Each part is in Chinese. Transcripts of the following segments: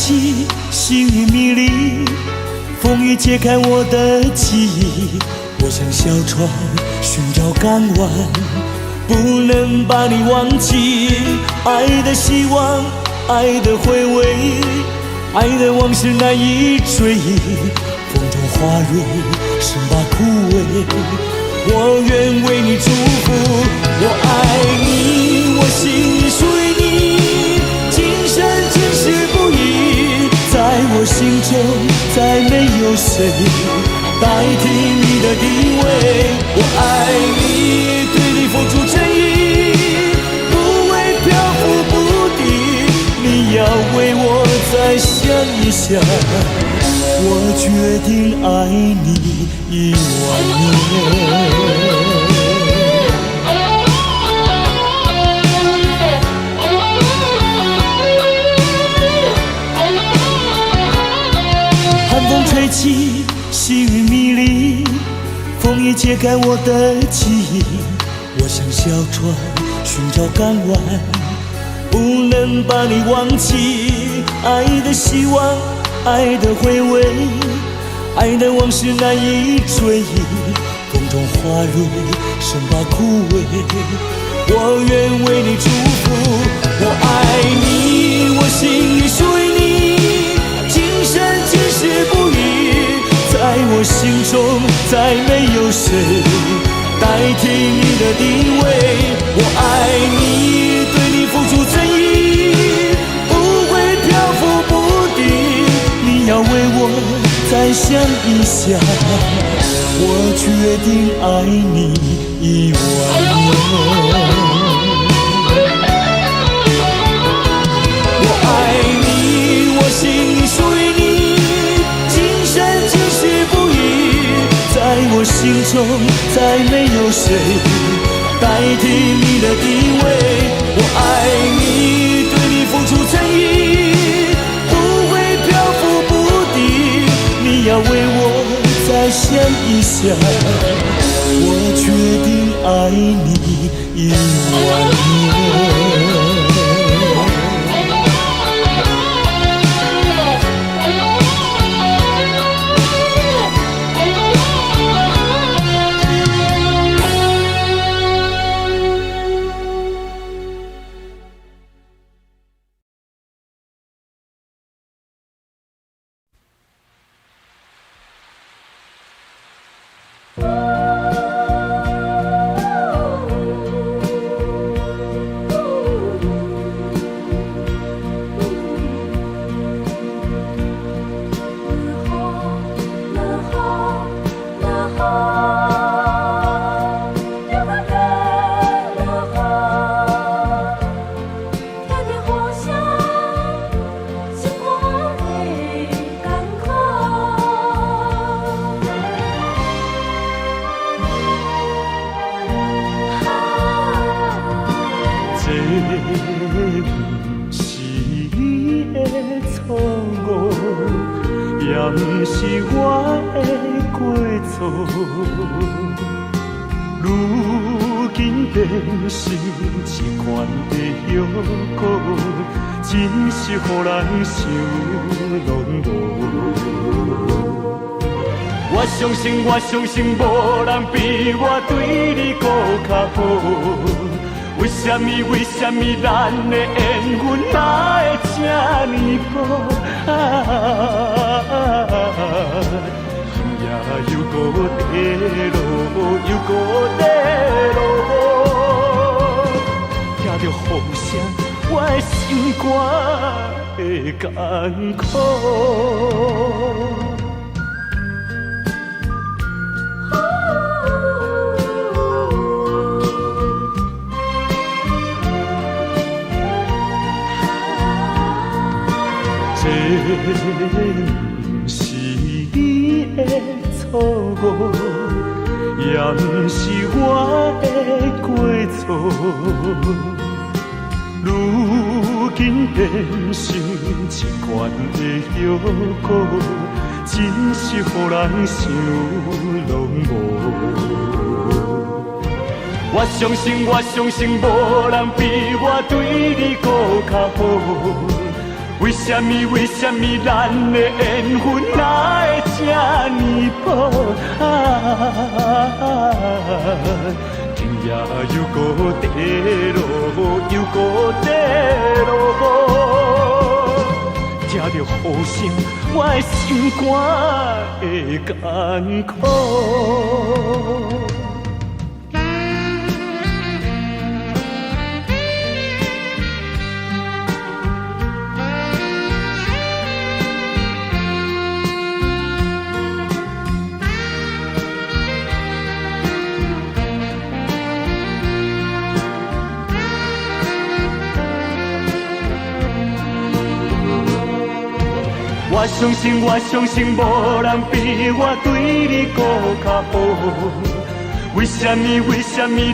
起，幸运迷离，风雨揭开我的记忆。我像小船寻找港湾，不能把你忘记。爱的希望，爱的回味，爱的往事难以追忆。风中花蕊，生把枯萎。我愿为你祝福，我爱你，我心里属于你，今生今世不移。在我心中，再没有谁代替你的地位。我爱你，对你付出真意，不会漂浮不定。你要为我再想一想，我决定爱你10000年。寒风吹起，细雨迷离，风雨揭开我的记忆。我像小船寻找港湾，不能把你忘记。爱的希望，爱的回味，爱的往事难以追忆。风中花蕊，生把枯萎。我愿为你祝福，我爱你，我心里属于你，今生今世不移。在我心中，再没有谁代替你的地位。我爱你，对你付出真意，不会漂浮不定。你要为我再想一想，我决定爱你10000年。我爱你，我心里属于你，今生今世不移。在我心中，再没有谁代替你的地位。我爱你，对你付出真意，不会漂浮不定。你要为我再想一想，我决定爱你10000年。我相信无人比我对你搁较好。为什么咱的缘分哪会这呢薄？夜又搁地落，又搁地落，听着风声，我的心肝会艰苦。不是你的错误，也不是我的过错。如今变成一罐的药膏，真是予人想拢无。我相信无人比我对你搁较好。为什么咱的缘分哪会这呢薄天涯又搁地路，又搁地路，才着好心我的心肝会艰苦。我相信，无人比我对你搁较好。为什么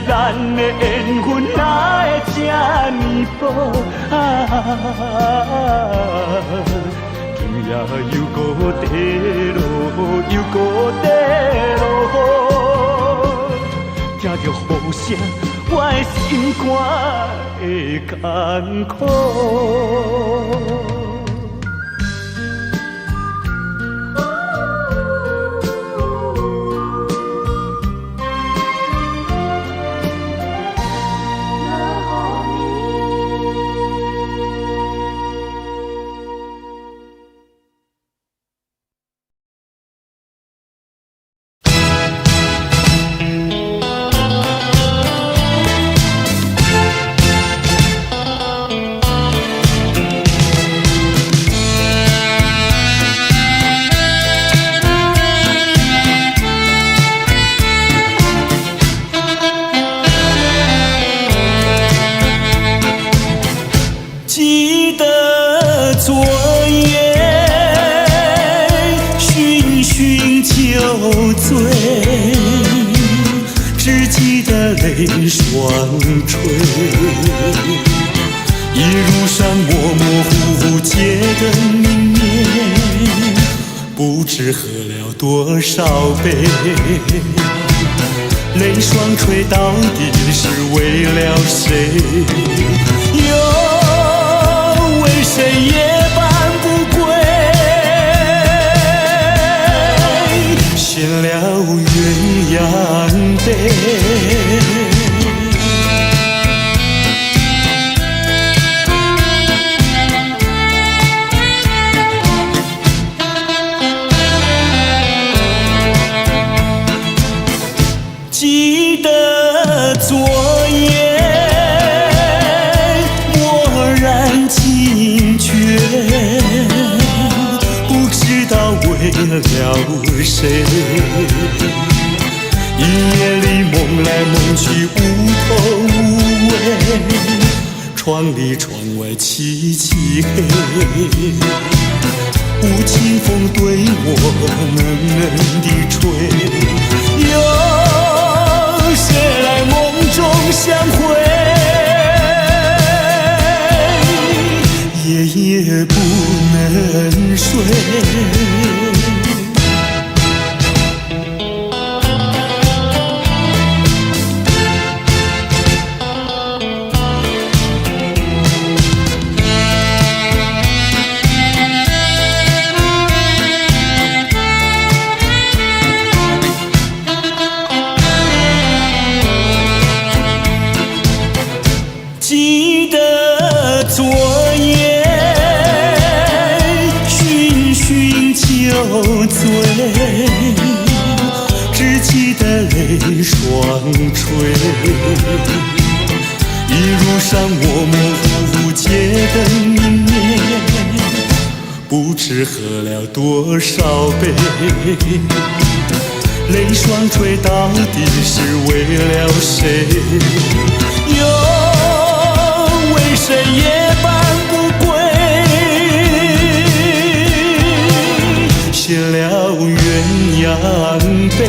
咱的缘分哪会这呢薄天涯又搁地路，又搁地路，听着雨声，我的心肝会艰苦。记得昨夜醺醺酒醉，只记得泪双垂。一路上模模糊糊街灯明灭，不知喝了多少杯。泪双垂到底是为了谁？又为谁夜半不归？献了鸳鸯杯。记得昨夜蓦然惊觉，不知道为了谁。一夜里梦来梦去无头无尾，窗里窗外凄凄黑。无情风对我冷冷地吹，有谁来梦中相会？夜夜不能睡。记得昨夜醺醺酒醉，只记得泪双垂。一路上模模糊糊街灯明灭，不知喝了多少杯。泪双垂到底是为了谁？为谁夜半不归？献了鸳鸯杯。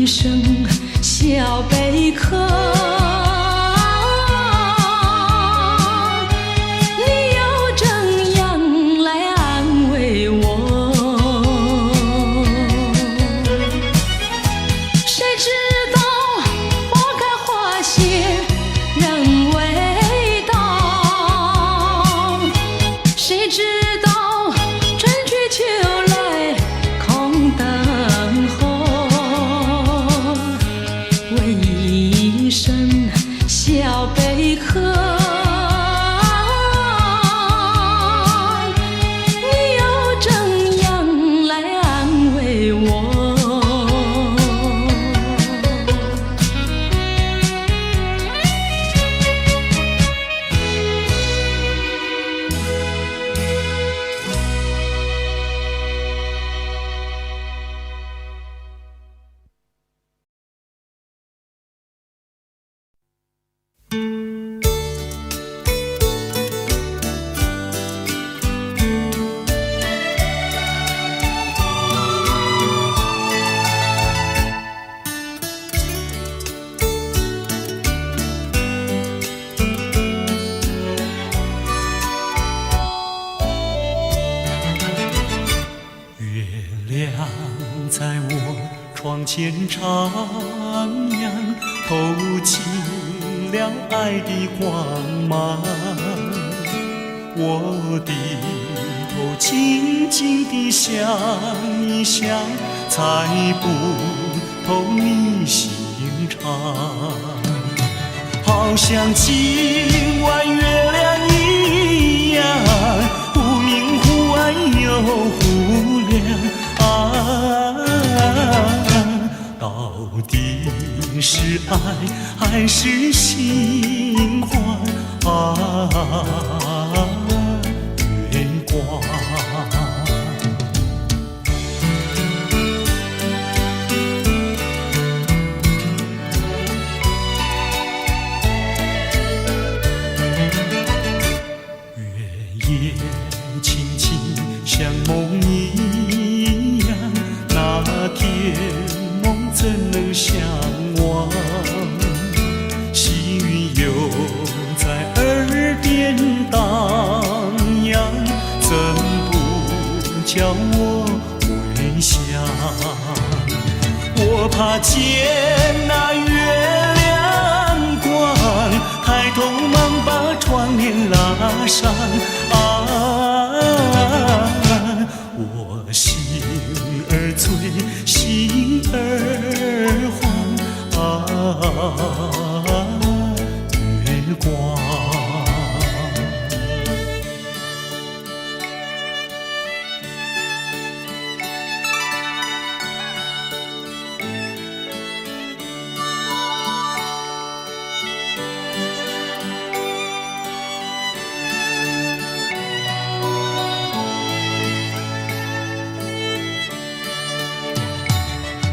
一声小贝壳，你又怎样来安慰我？谁知道花开花谢人未到，谁知道春去秋来空等候，为一声小贝壳，你又怎样来安慰我？月亮在我窗前徜徉，透进了爱的光芒。我低头静静地想一想，猜不透你心肠。好像今晚月亮一样，忽明忽暗又忽亮。到底是爱还是心慌？月光。月夜轻轻像梦一样，那天梦怎能相忘？细雨又在耳边荡漾，怎不叫我回想？我怕见那月亮光，抬头忙把窗帘拉上。我心儿醉，心儿慌，月光。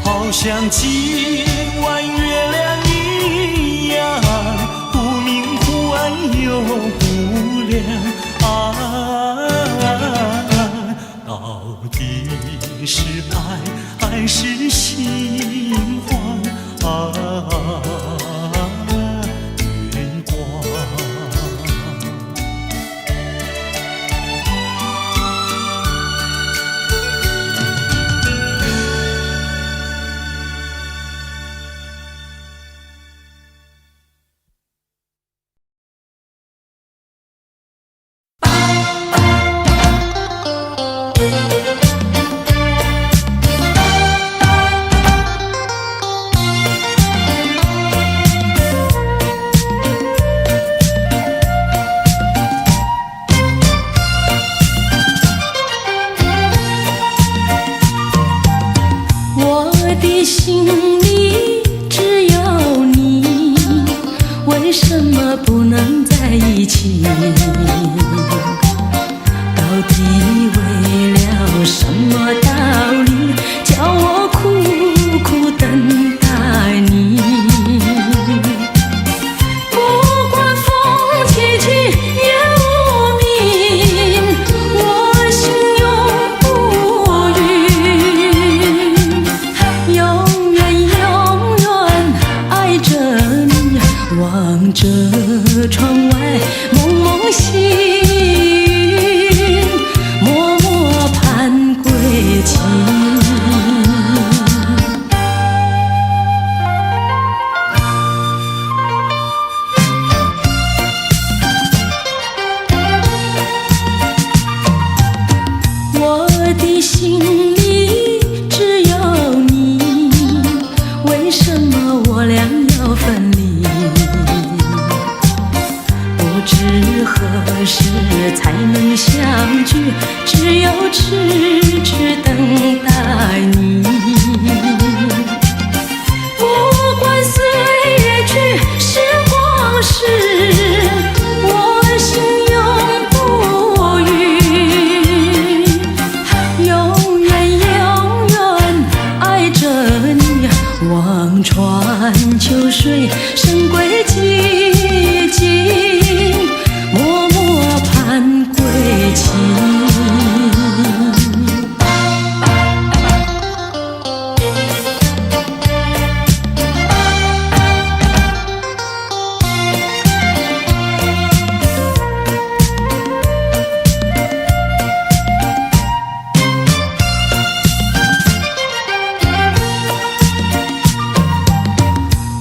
好像今晚月亮一样，忽明忽暗又忽亮。到底是爱还是心慌？月光。我的心里只有你，为什么不能在一起？到底为了什么道理，叫我苦苦等待你？不管风起起也无名，我心永不渝，永远有望着窗外蒙蒙细云，默默盼归期。我的心里只有你，为什么我俩要分离？不知何时才能相聚，只有痴痴等待你。不管岁月去，时光逝，我心永不渝，永远永远爱着你。望穿秋水，神归寂静，默默盼归期。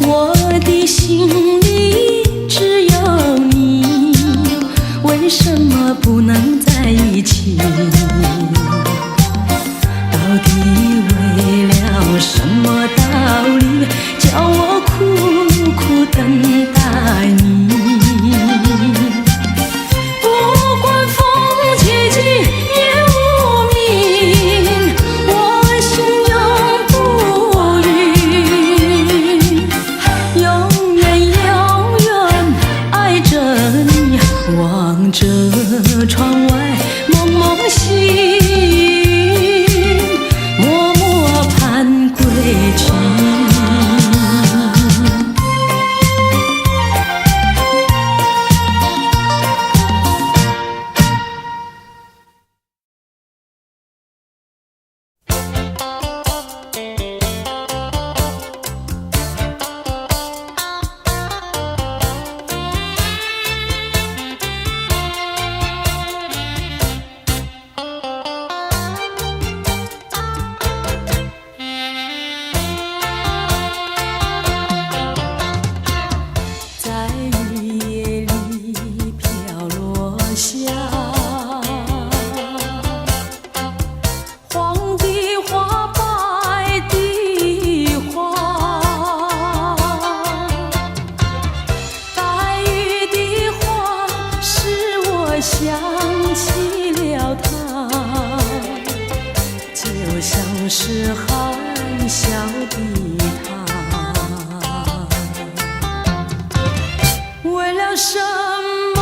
我的心里只有你，为什么不能在一起？到底为了什么道理，叫我苦苦等待你？不管风起起，夜无明，我心永不渝，永远永远爱着你。望着窗外蒙蒙细云，默默盼归期。在雨夜里飘落下黄的花，白的花，白雨的花使我想起了他，就像是含笑的他。为了什么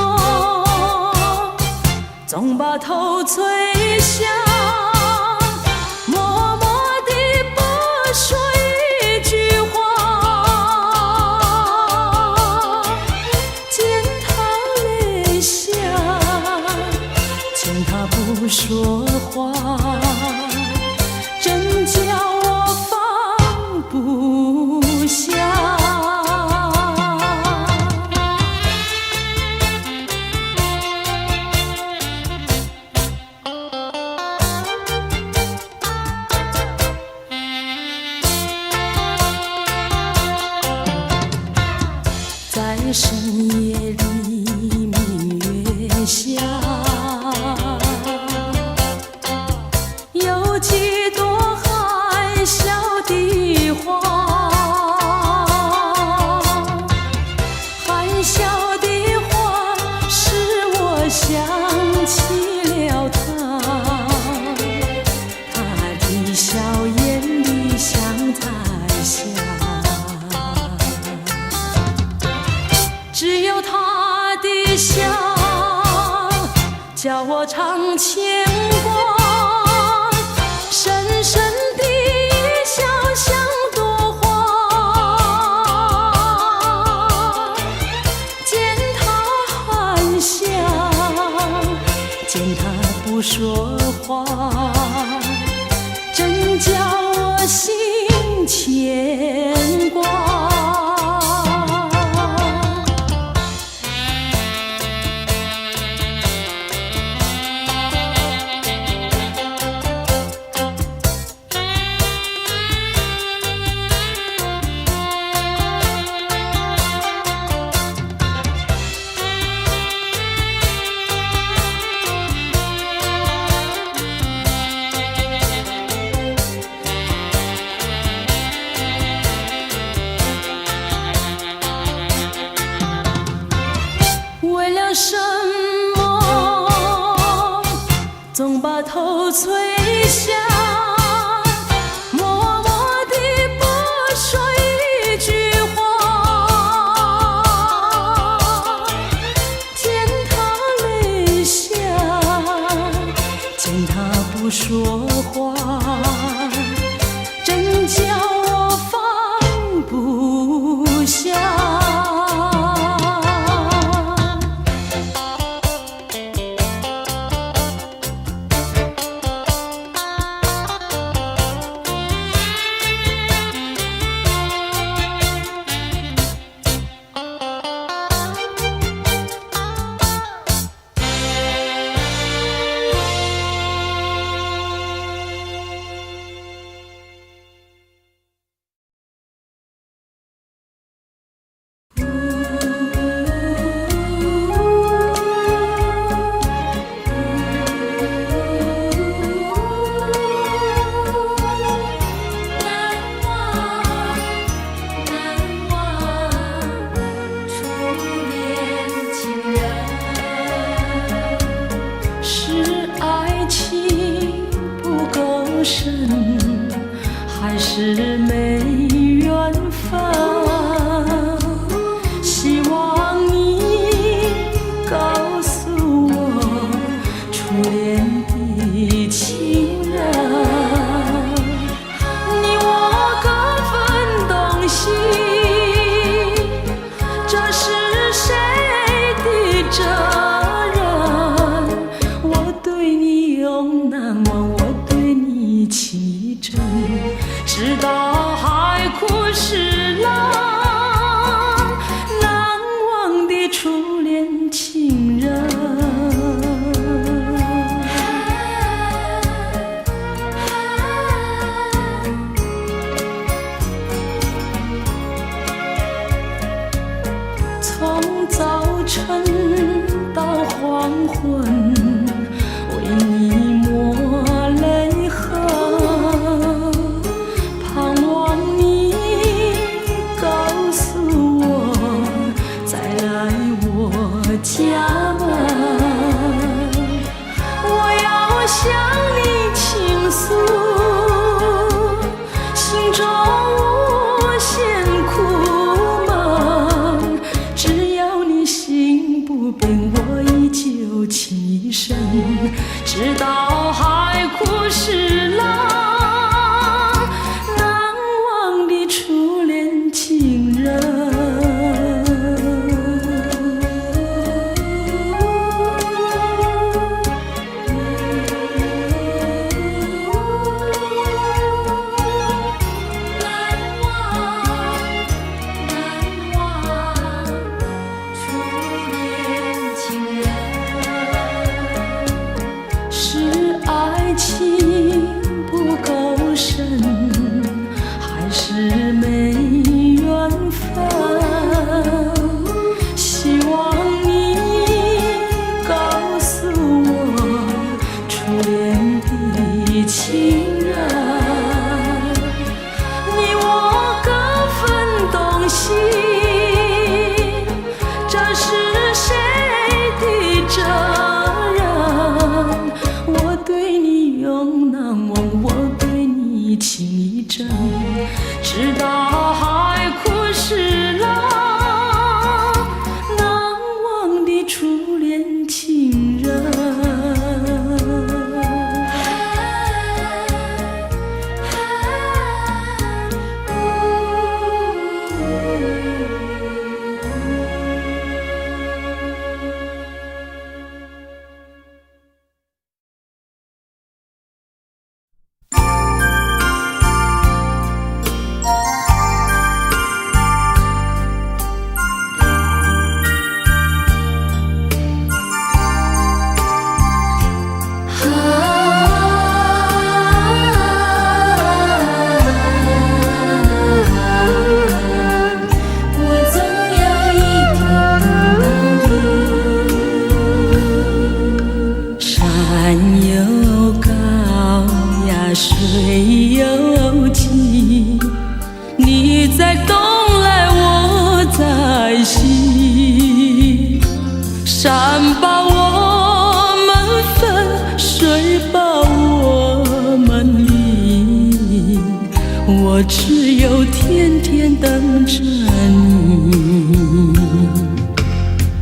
总把头垂下，默默地不说一句话，见他泪下，见他不说话，真叫我放不下。在深夜里明月下，有几朵含笑的花，含笑的花使我想起了他，他的笑眼里像在下，只有他的笑叫我常牵挂，深深的一笑像朵花，见他含笑，见他不说话，真叫我心牵挂。家门，我要向你倾诉心中无限苦闷，只要你心不变，我依旧情一生，直到海枯石烂，难忘的初恋情人。直到海枯石烂，难忘的初恋情人。水又急，你在东来我在西，山把我们分，水把我们离，我只有天天等着你。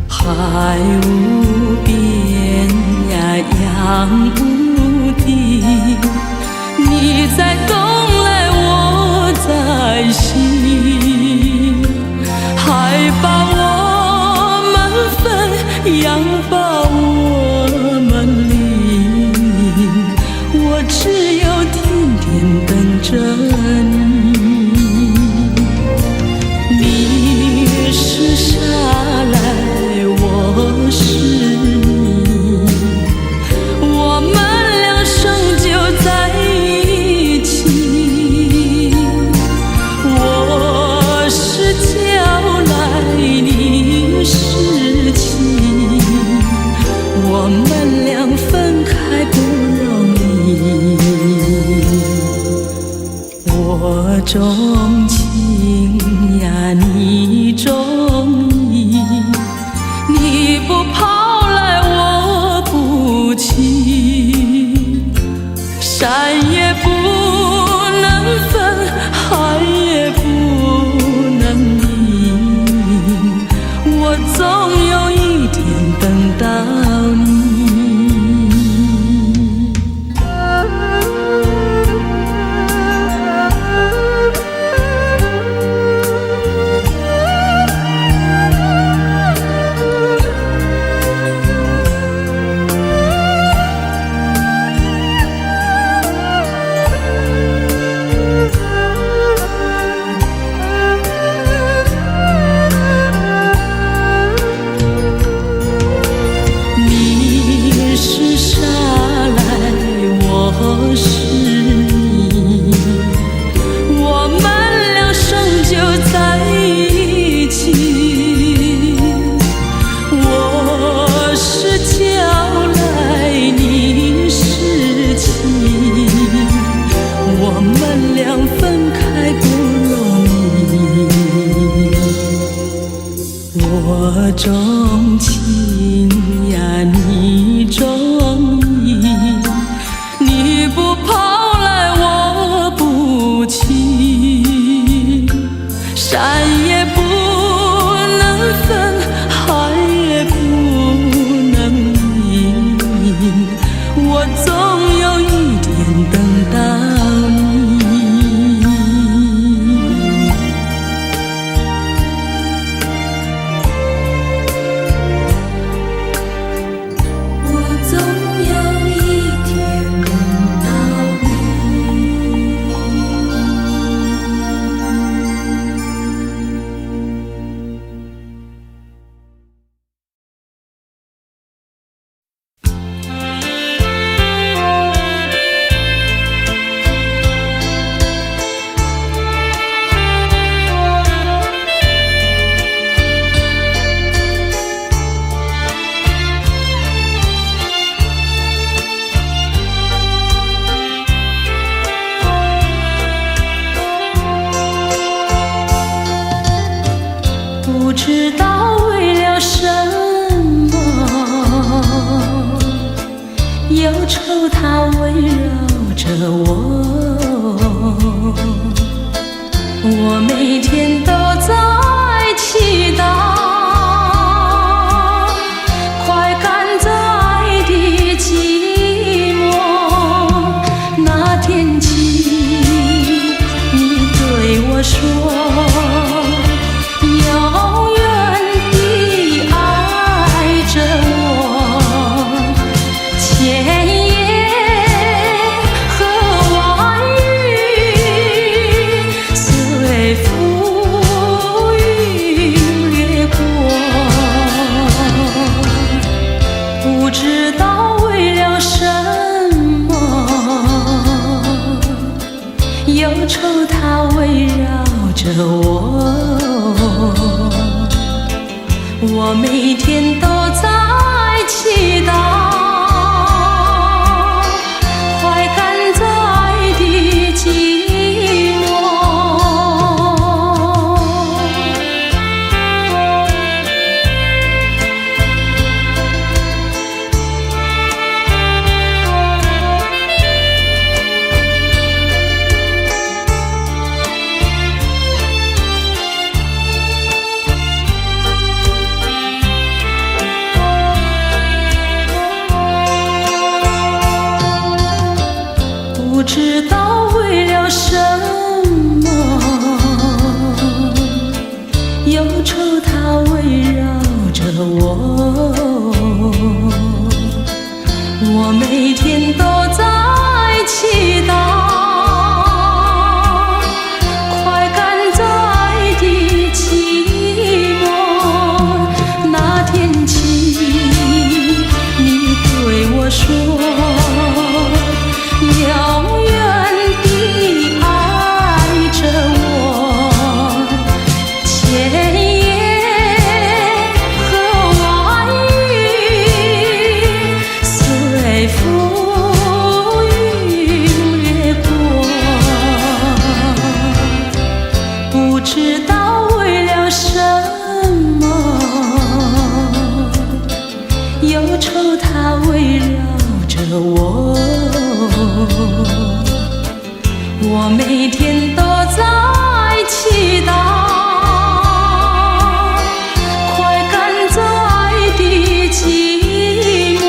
海无边呀，洋无底，你在东来我在西，海把我们分，洋把我们离，我只有天天等着你。你是沙来，我是你，我们俩生就在一起。我是桥来，你是情，我们俩分开不容易。我钟情呀，你钟意，你不跑来我不弃，山也不能分，海也不能离，我总有一天等到你。我钟情也不能分，海也不能明，我总有一天等到你。我总有一天等到你。不知道为了什么，忧愁它围绕着我，我每天都在祈祷，快赶在的寂寞。那天起，你对我说，永远地爱着我，千言和万语随浮云掠过。不知道为了什么，忧愁它围绕着我，我每天都在祈祷，快赶在的寂寞。不知道为了什么，忧愁它围绕着我，我每天都在祈祷，快赶在的寂寞。那天起，你对我说，永远地爱着我，千言和万语随浮云掠过。不知道为了什么，忧愁它围绕着我，我每天都在祈祷，快赶在的寂寞。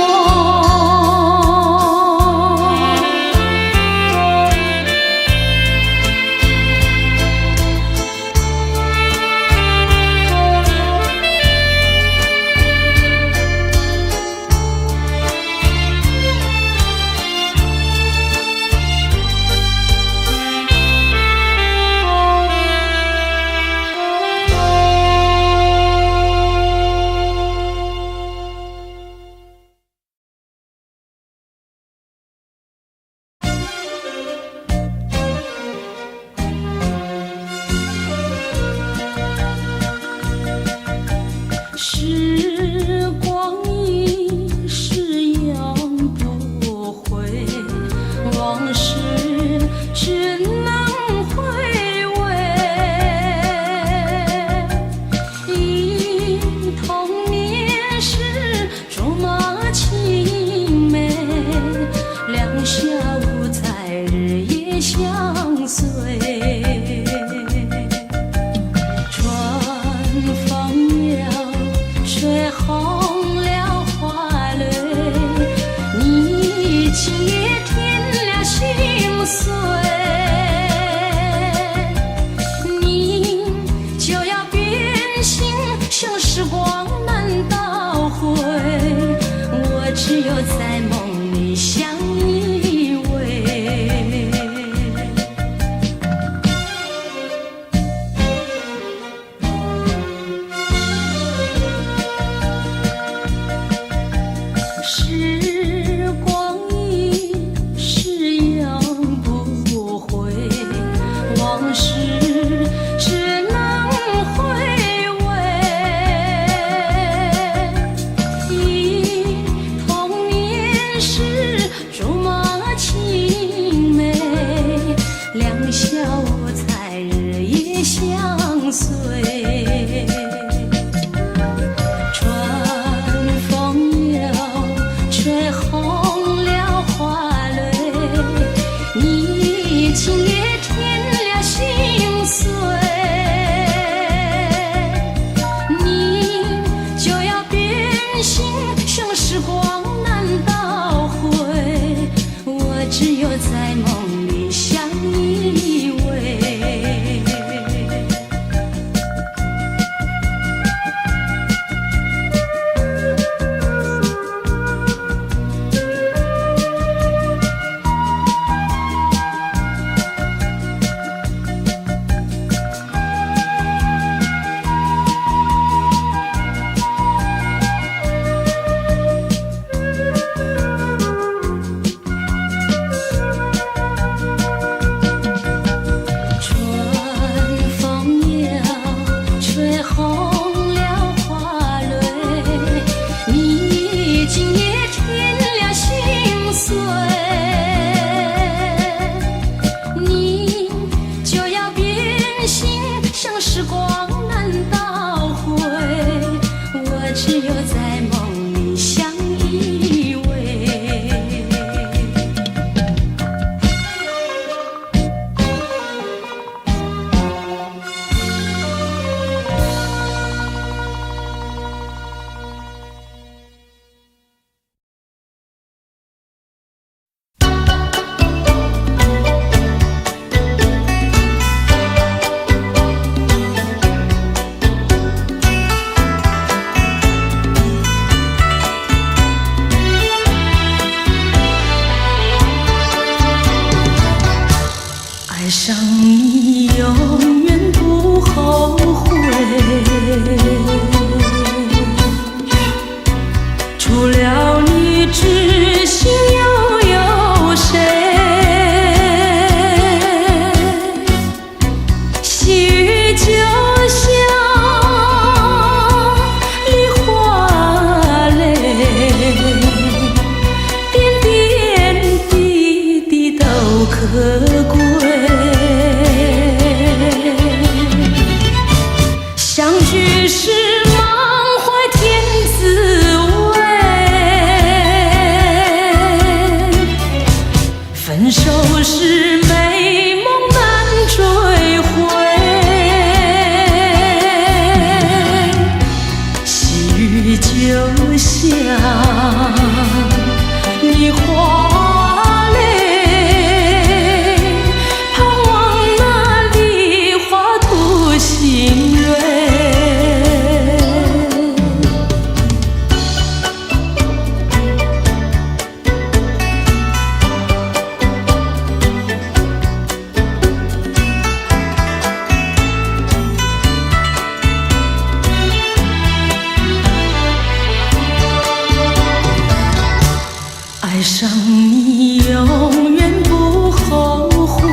爱上你永远不后悔，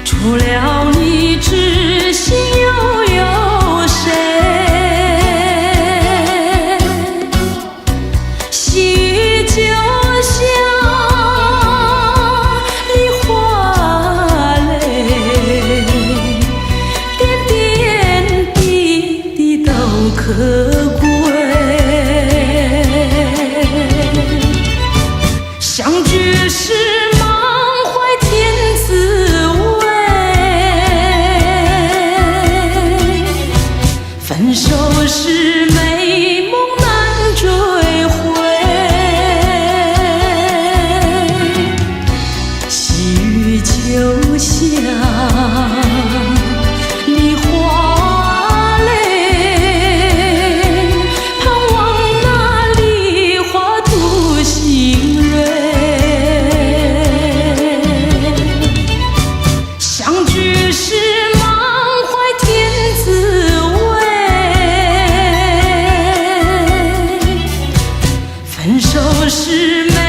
除了你知心又有谁？细雨就像梨花泪，点点滴滴都可贵。相聚时满怀甜滋味，分手时美梦难追回。细雨就像梨花泪，盼望那梨花吐新蕊。相聚时满怀甜滋味，分手时美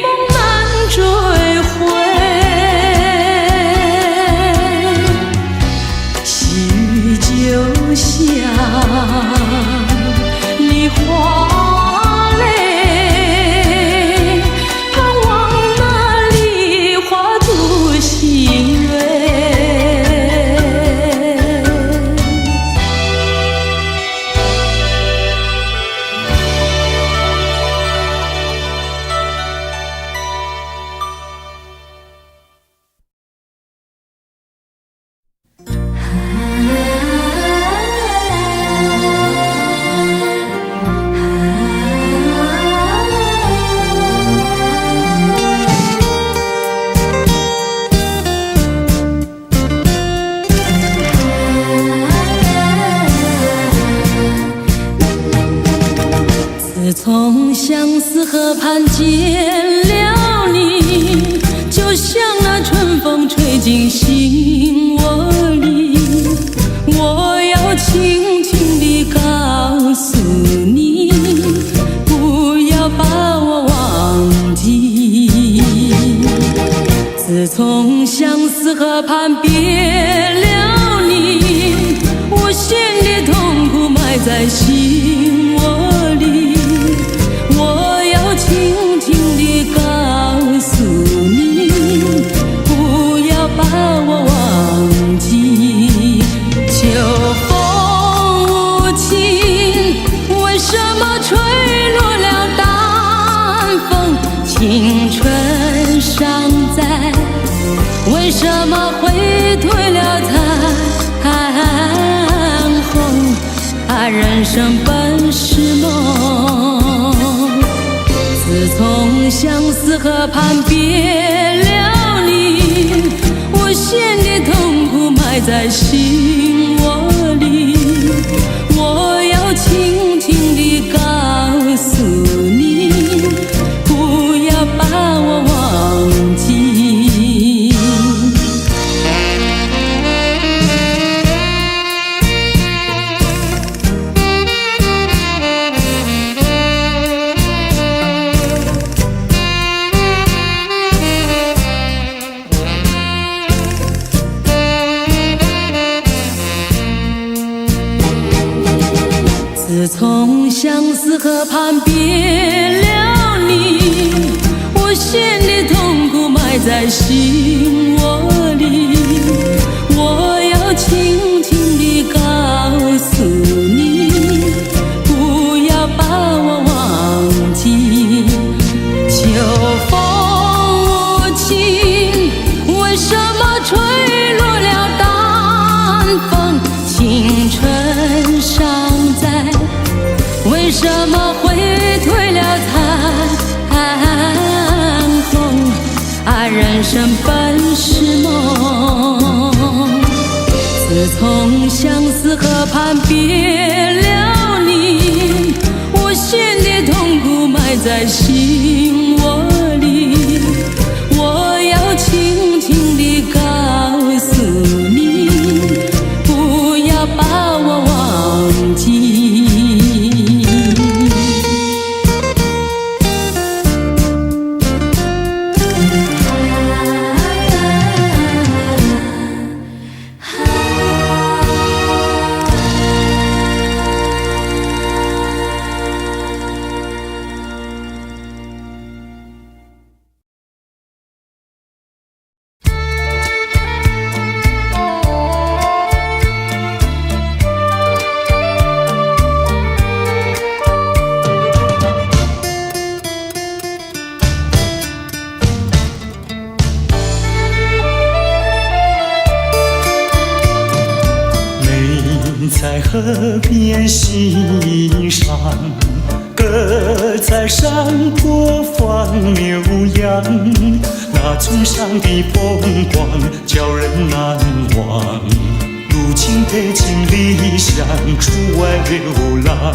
梦难追回。细雨就像梨花泪，盼望那梨花吐新蕊。自从相思河畔见了你，就像那春风吹进心窝里。我要轻轻地告诉你，不要把我忘记。自从相思河畔别了你，无限的痛苦埋在心窝里。我要轻轻地告诉你，不要把我忘记。秋风无情，为什么吹落了淡风？青春尚在，为什么会褪了残红？人生本是梦，自从相思河畔别了你，无限的痛苦埋在心窝里。我要轻轻地告诉你，不要把我忘记。自从相思河畔别了你，无限的痛苦埋在心窝里。我要轻轻地告诉你，不要把我忘记。秋风无情，为什么吹落了淡风？青春尚在，为什么会褪了残红？人生本是梦，自从相思河畔别了你，无限的痛苦埋在心窝里。我要轻轻地告诉你，不要把我忘记。河边欣赏，鸽在山坡放牛羊，那村上的风光叫人难忘。如今北京理想，出外流浪，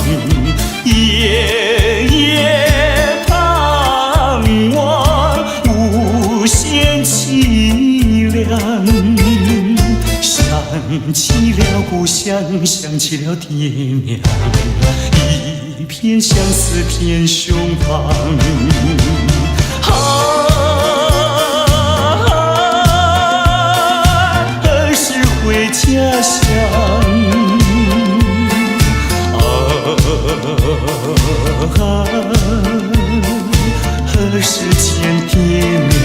夜夜盼望，无限凄凉。想起了故乡，想起了爹娘，一片相思片胸膛。何时回家乡？何时见爹娘？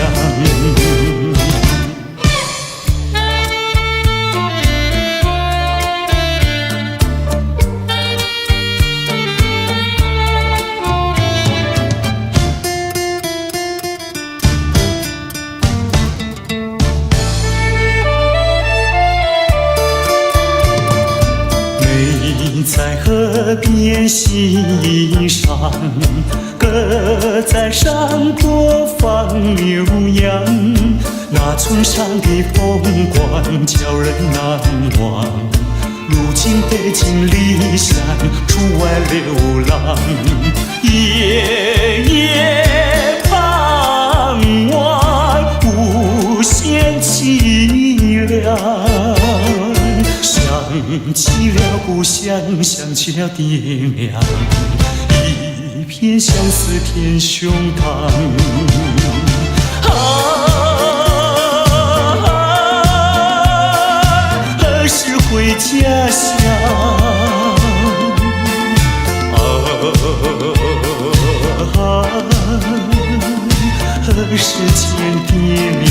在河边欣赏，鸽在山坡放牛羊，那村上的风光叫人难忘。如今北京理想，出外流浪，夜夜盼望，无限凄凉。想起了故乡，想起了爹娘，一片相思片胸膛。何时回家乡？何时见爹娘？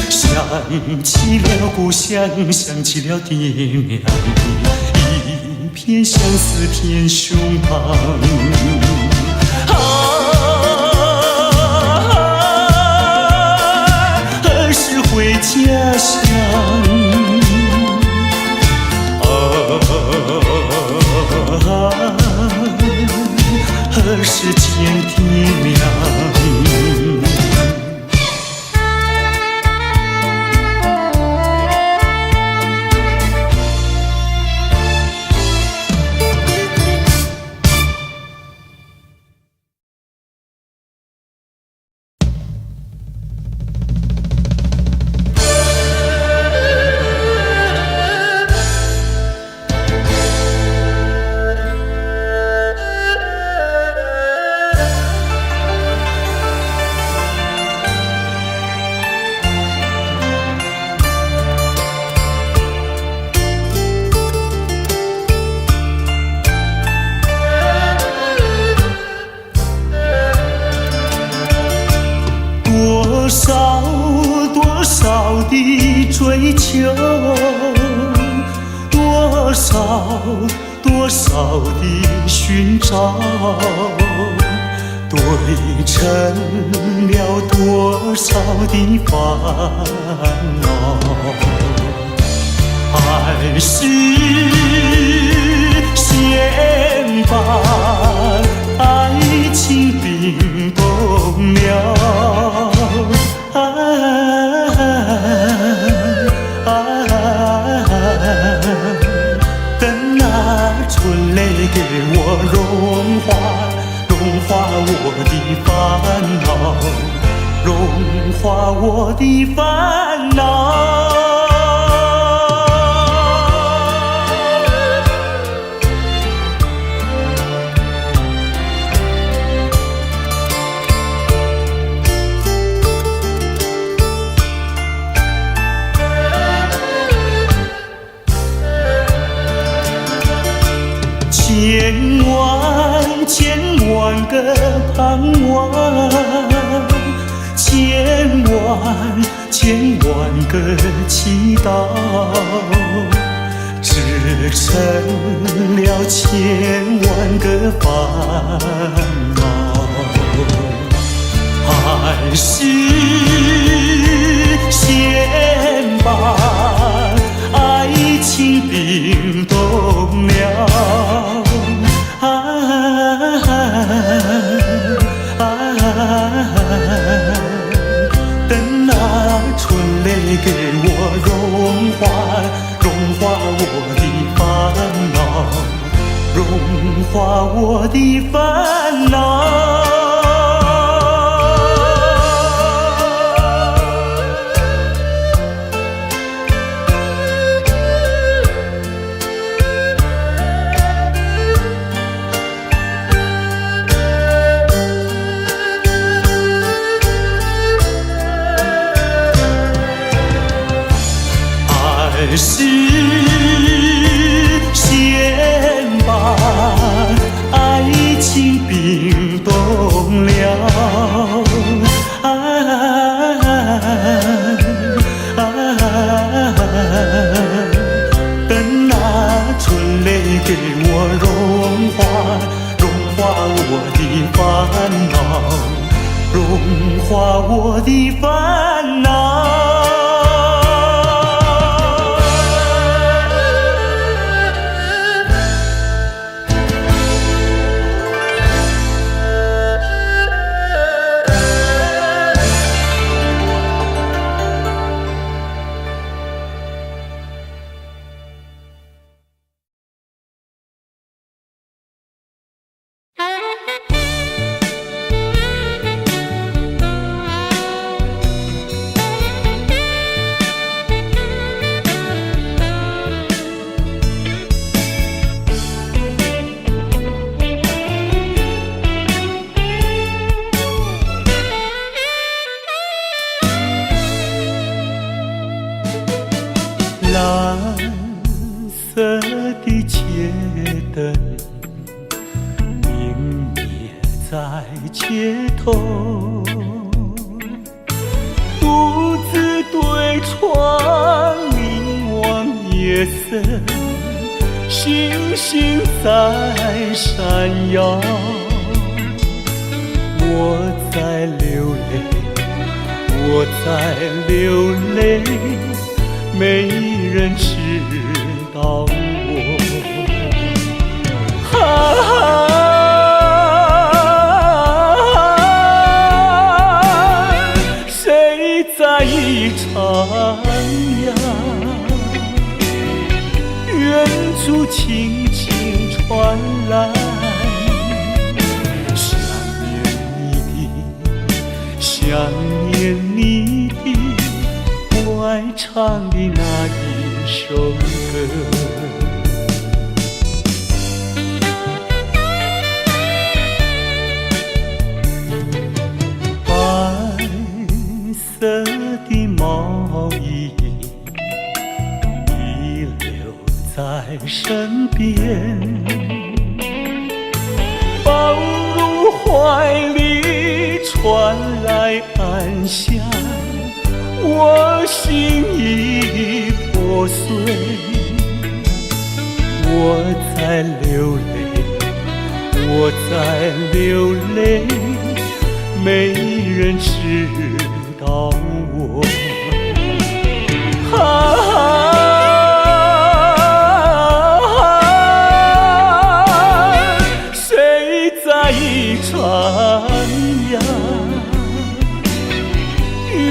想起了故乡，想起了爹娘，一片相思片胸膛。何时回家乡？何时见爹娘？多少的追求，多少的寻找，对称了多少的烦恼。爱是牵绊，爱情并不妙。等那春雷给我融化我的烦恼，融化我的烦恼。千万个盼望，千万个祈祷，织成了千万个烦恼。还是先把爱情冰冻了。等那春雷给我融化我的烦恼，融化我的烦恼。还是先把爱情冰冻了。等那春雷给我融化我的烦恼，融化我的烦恼。蓝色的街灯明灭在街头，独自对窗凝望夜色，星星在闪耀。我在流泪，我在流泪，没人知道我。谁在一徜徉？远处轻轻传来，想念你的我爱唱的那一首歌。白色的毛衣遗留在身边，抱入怀里传来安详，我心已破碎，我在流泪，我在流泪，没人知道我。谁在一徜徉？远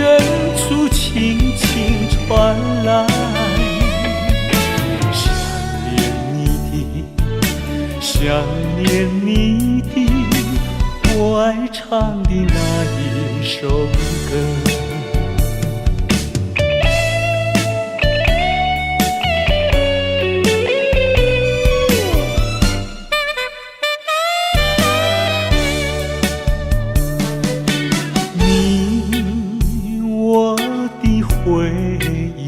处轻轻传来，想念你的我爱唱的那一首歌。回忆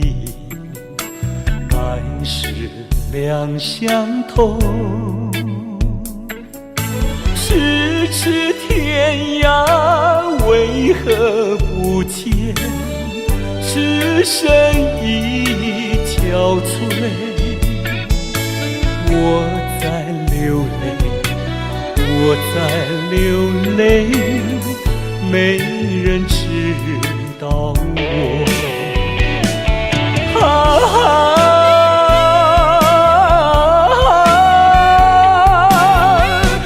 来时两相同，咫尺天涯为何不见？只剩一条翠。我在流泪，我在流泪，没人知道我。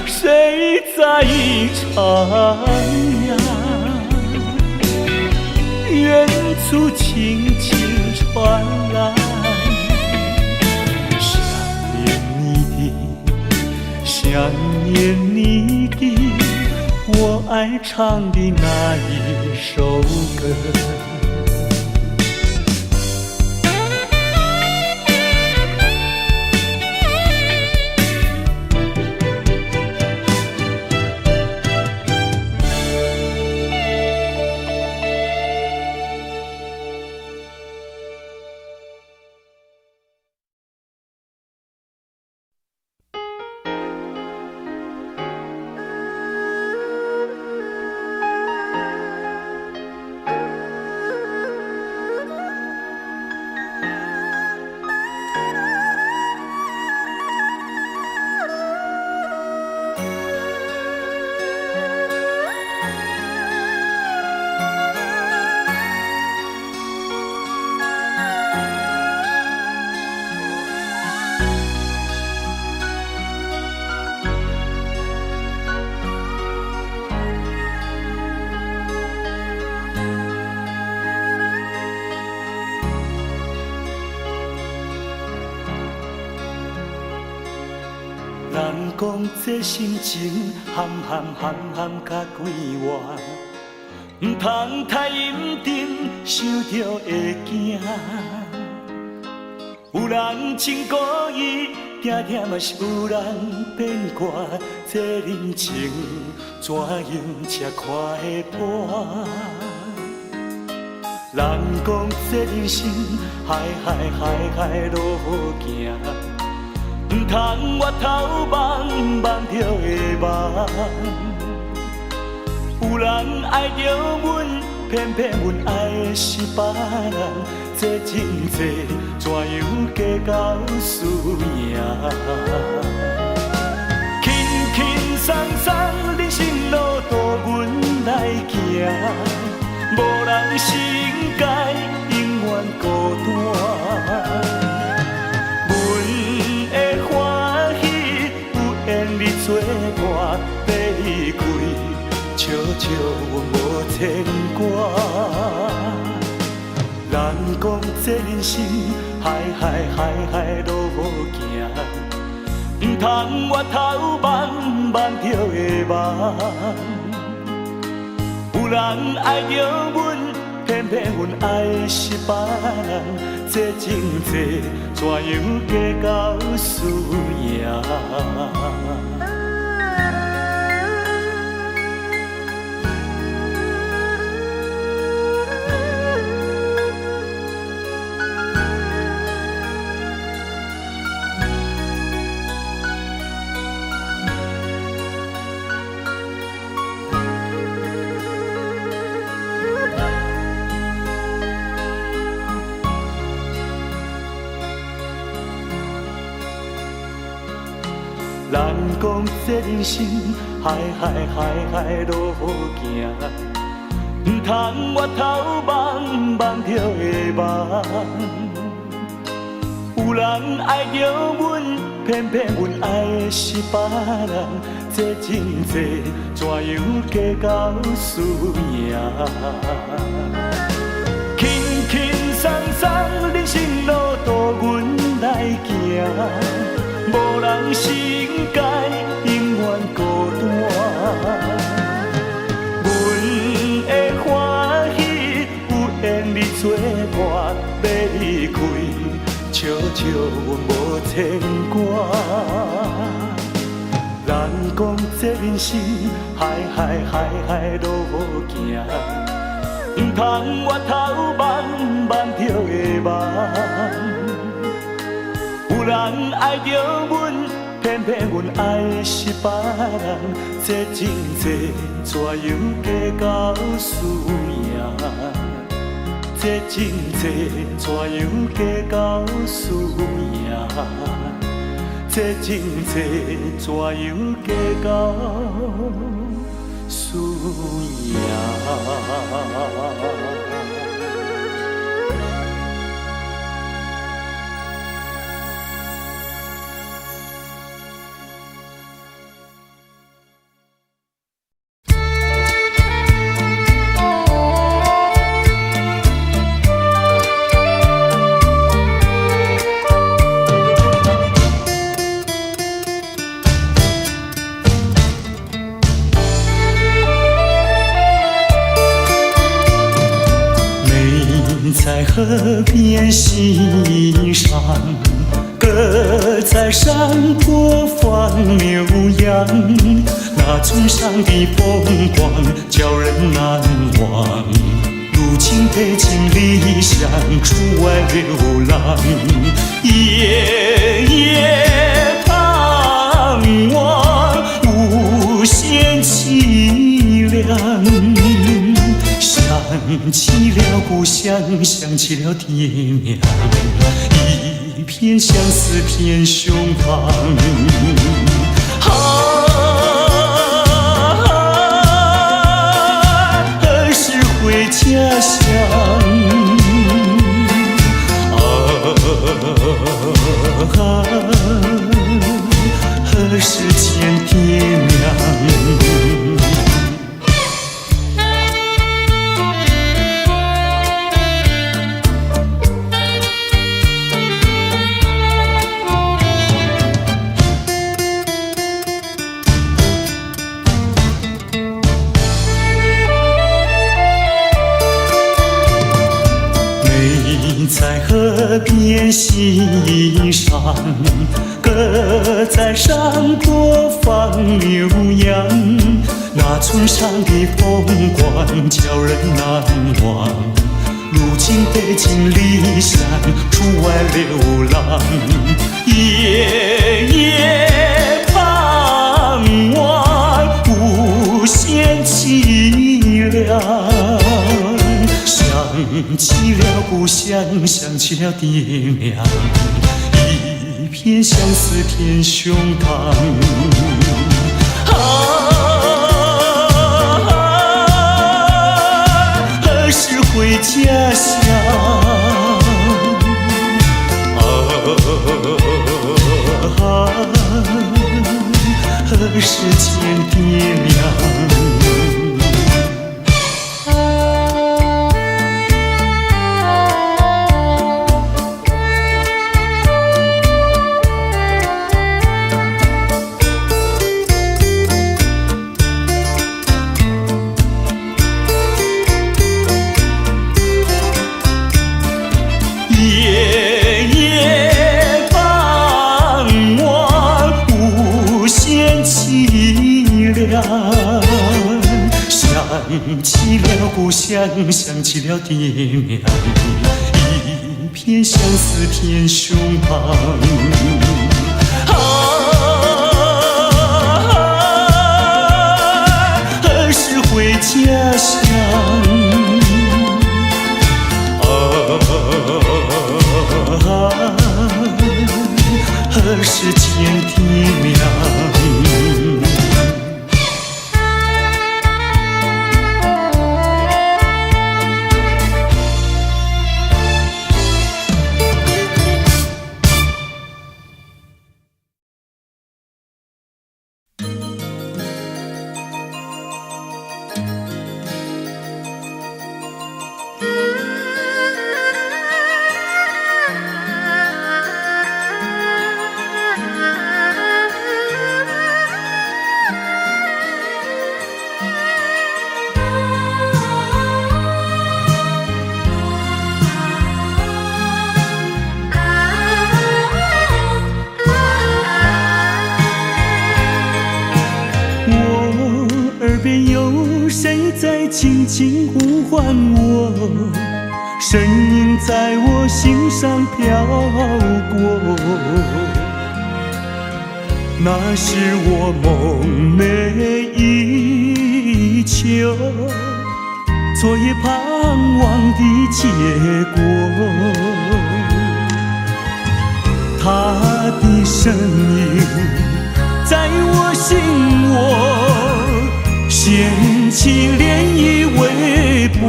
谁在一场呀？远处轻轻传来，想念你的，想念你的，我爱唱的那一首歌。人讲这心情含甲鬼话，唔通太认真，想着会惊。有人真故意，定定嘛是有人变卦。这人情怎样才看会破？人讲这人生海路行。唔通越头望着会望，有人爱着阮，偏偏阮爱的是别人，这真多，怎样计较输赢？轻轻松松，人生路途阮来行，无人世间永远孤单。做我要离开，笑笑无牵挂。人讲这人生海路行，唔通越头望着会望。有人爱着阮，偏偏阮爱的是别人，这真多，怎样计较输赢？人讲这人生海路行，唔通越头望着会望。有人爱着阮，偏偏阮爱的是别人，这真多，怎样计较输赢？轻轻松松，人生路途阮来行。无人世间永远孤单，阮的欢喜有缘你做我要离开，笑笑无牵挂。人讲这人生海路行，唔通越头望着会望。有人爱着阮，偏骗阮爱的是别人，这情债怎样计较输赢？这情债怎样计较输赢？这情债怎样计较输赢？在河边欣赏，鸽在山坡放牛羊，那村上的风光叫人难忘。如今北京理想出外流浪，夜夜盼望，无限凄凉。想起了故乡，想起了爹娘，一片相思片胸膛。何时回家乡？何时见爹娘？在河边欣赏，鸽在山坡放牛羊，那村上的风光叫人难忘。如今北京理想出外流浪，夜夜盼望，无限凄凉。想起了故乡，想起了爹娘，一片相思片胸膛。何时回家乡？何时见爹娘？夜夜盼望，无限凄凉。想起了故乡，想起了爹娘，一片相思片胸膛。何时回家乡？何时见爹娘？在轻轻呼唤我，声音在我心上飘过。那是我梦寐以求，昨夜盼望的结果。他的身影在我心窝，掀起涟漪微波。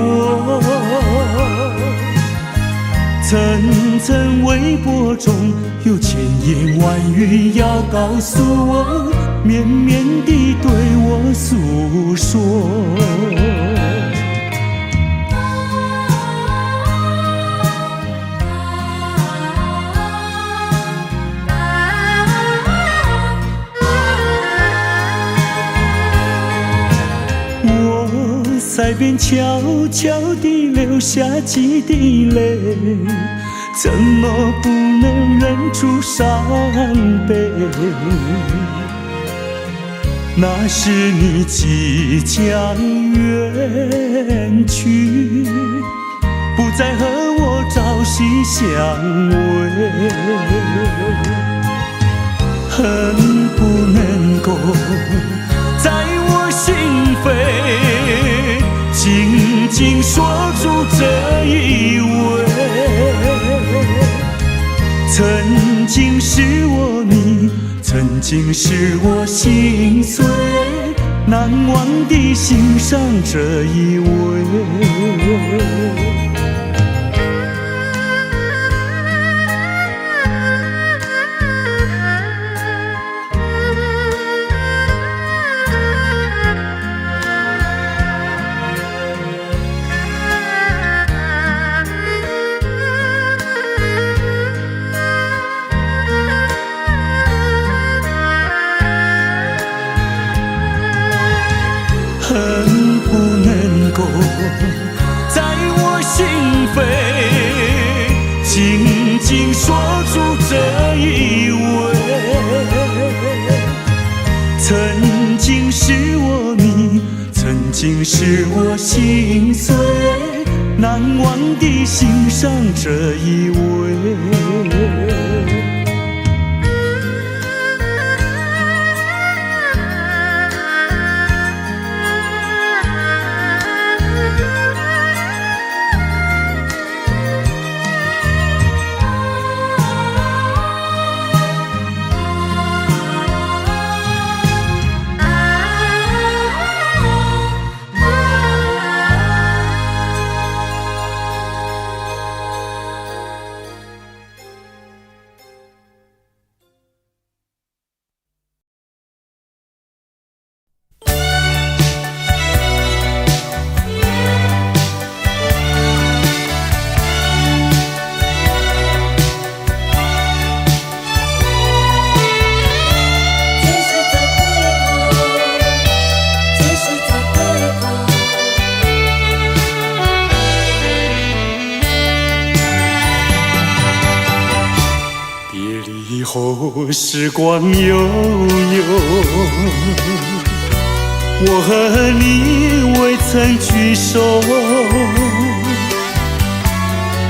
层层微波中有千言万语要告诉我，绵绵地对我诉说。我在边悄悄地流下几滴泪，怎么不能忍住伤悲？那是你即将远去，不再和我朝夕相偎，恨不能够在我心扉紧紧锁住这一吻。曾经是我你，曾经是我心碎，难忘地欣赏这一位。恨不能够在我心扉紧紧锁住这一吻。曾经是我你，曾经是我心碎，难忘地欣赏这一位。后时光悠悠，我和你未曾聚首，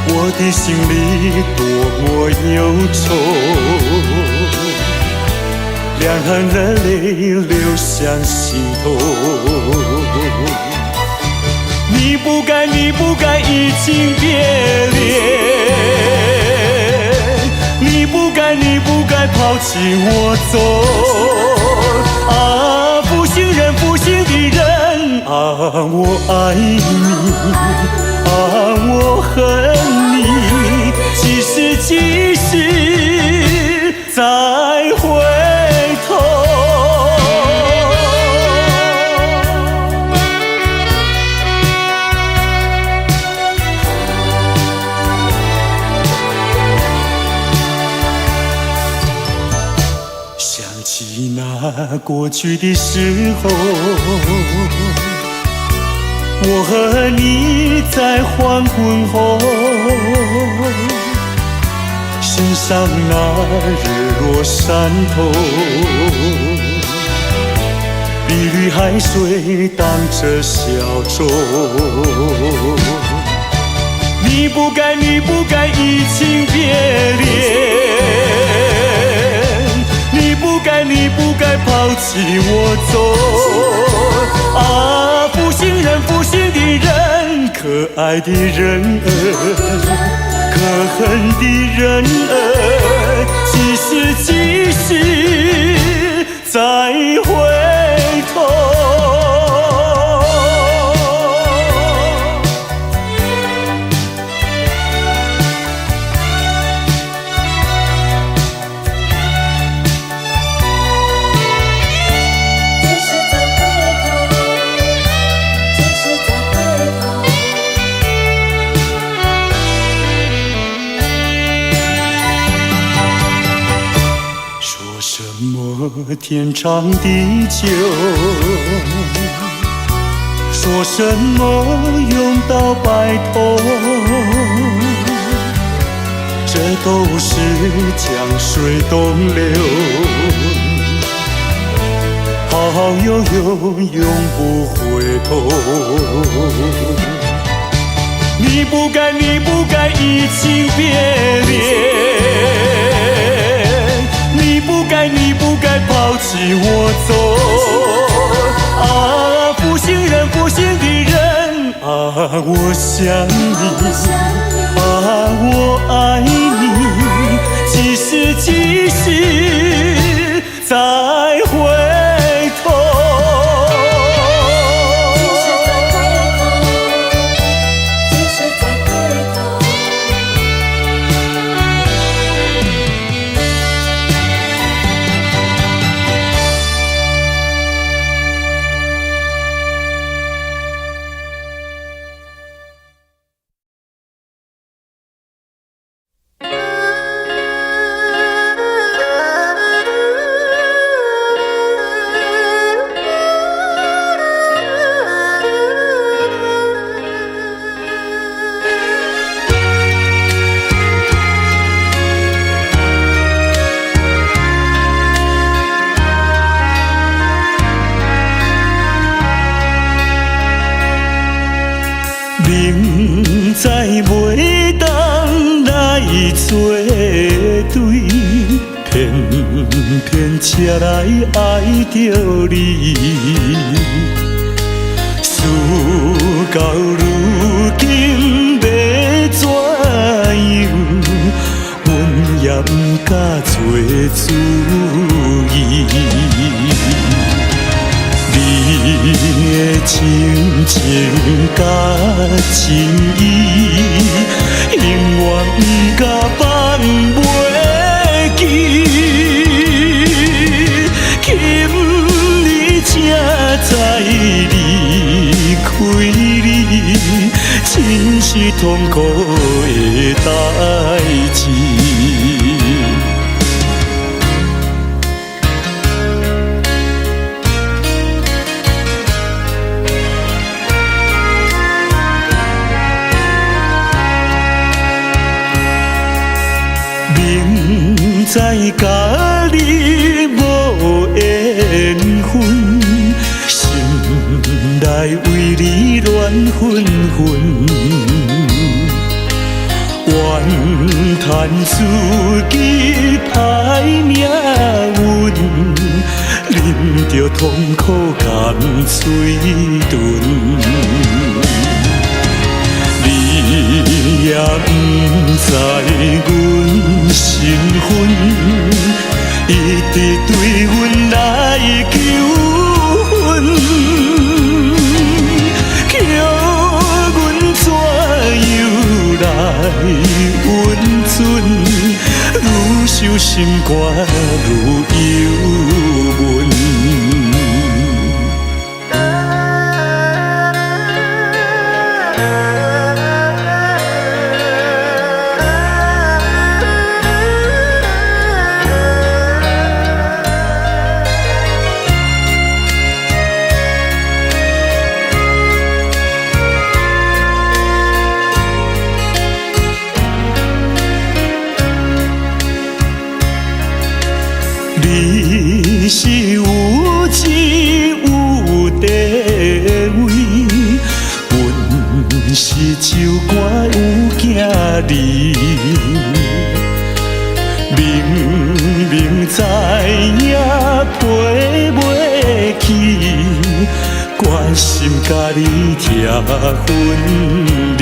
我的心里多么忧愁，两行的泪流向心头。你不该，你不该移情别恋，你不该，你不该抛弃我走。啊，负心人，负心的人，啊，我爱你，啊，我恨你，几时几时再回头？那过去的时候，我和你在黄昏后，欣赏那日落山头，碧绿海水荡着小舟。你不该，你不该移情别恋，你不该，你不该抛弃我走。啊，负心人，负心的人，可爱的人儿，可恨的人儿，几时几时再回头？天长地久，说什么永到白头，这都是江水东流，好悠悠，永不回头。你不该，你不该移情别恋。你不该，你不该抛弃我走。啊，负心人，负心的人，啊，我想你，啊，我爱你，几时几时再回头？明知袂当来作对，偏偏车来爱着你。事到如今要怎样？阮也不敢做主意。你的情甲情意，永远不甲放袂记。今日才知离开你，真是痛苦的代志。明知甲你无缘分，心内为你乱纷纷，怨叹自己歹命运，啉着痛苦甘水顿。你也不知阮身份，一直对阮来求婚，叫阮怎样来温存？愈想心肝愈忧闷。你是有钱有地位，阮是酒馆有囝儿，明明知影起，关心甲你听分离。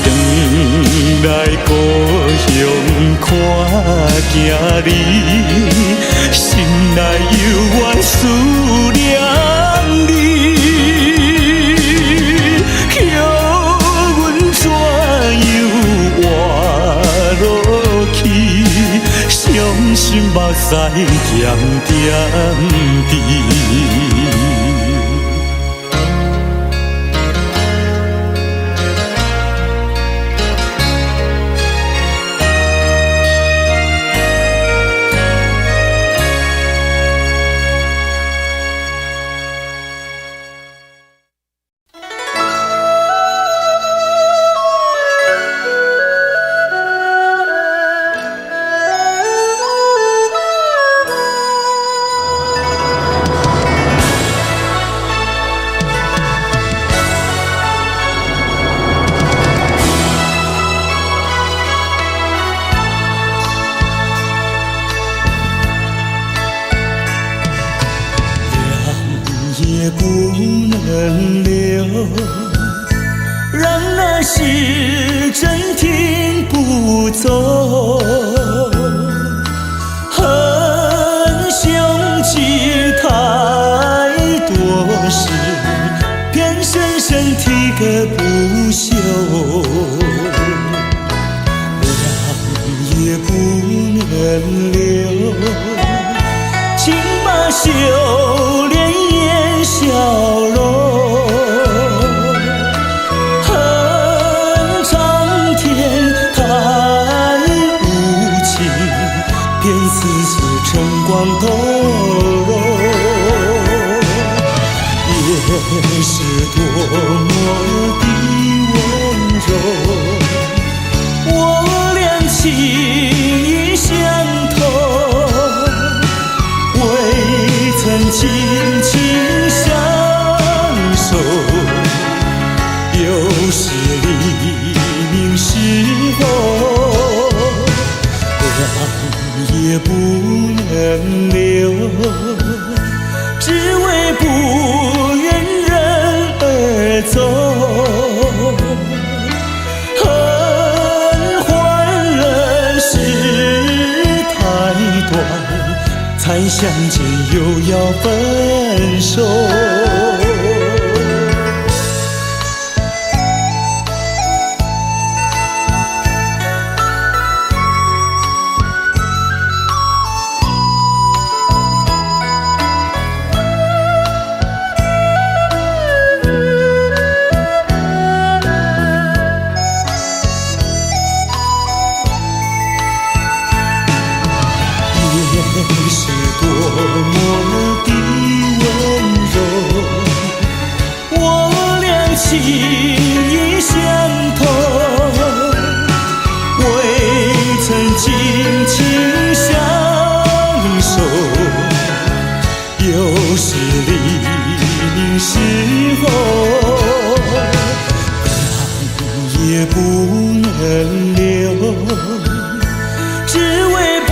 回来故乡看囝儿，心内犹原思念你。叫阮怎样活落去？伤心目屎咸点滴。也不能留，让那时针停不走。恨凶记太多事，偏深深提个不休。让也不能留，请把修炼笑容，恨苍天太无情，偏丝丝晨光透融。也是多么的温柔，我俩情意相投，未曾轻轻相守，又是黎明时候，让也不能留，只为不愿人而走。恨换了时太短，才相见又要分手。也是多么的温柔，我俩情意相投，未曾紧紧相守，又是黎明时候，恨也不能留，只为不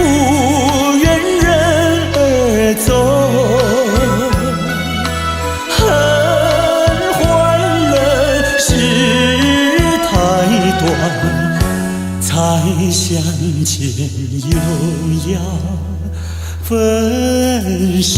愿人而走。恨换了时太短，才相见又要分手。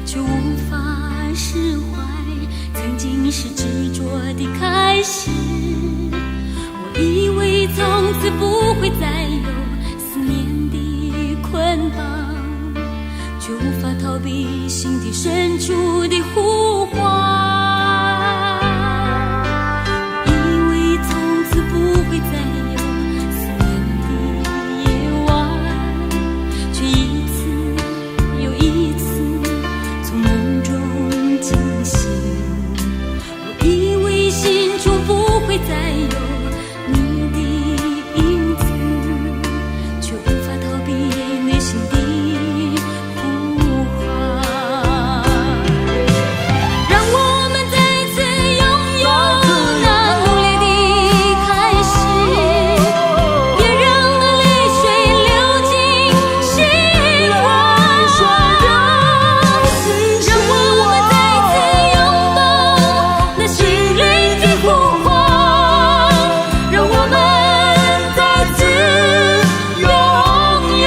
却无法释怀曾仅是执着的开始。我以为从此不会再有思念的捆绑，却无法逃避心底深处的呼唤。我以为从此不会再有思念的夜晚，却一次又一次从梦中惊醒。我以为心中不会再有你的影子，却无法逃避内心的呼唤。让我们再次拥有那努力的开始，别让那泪水流进心怀。让我们再次拥抱那心灵的呼唤，让我们再次拥有。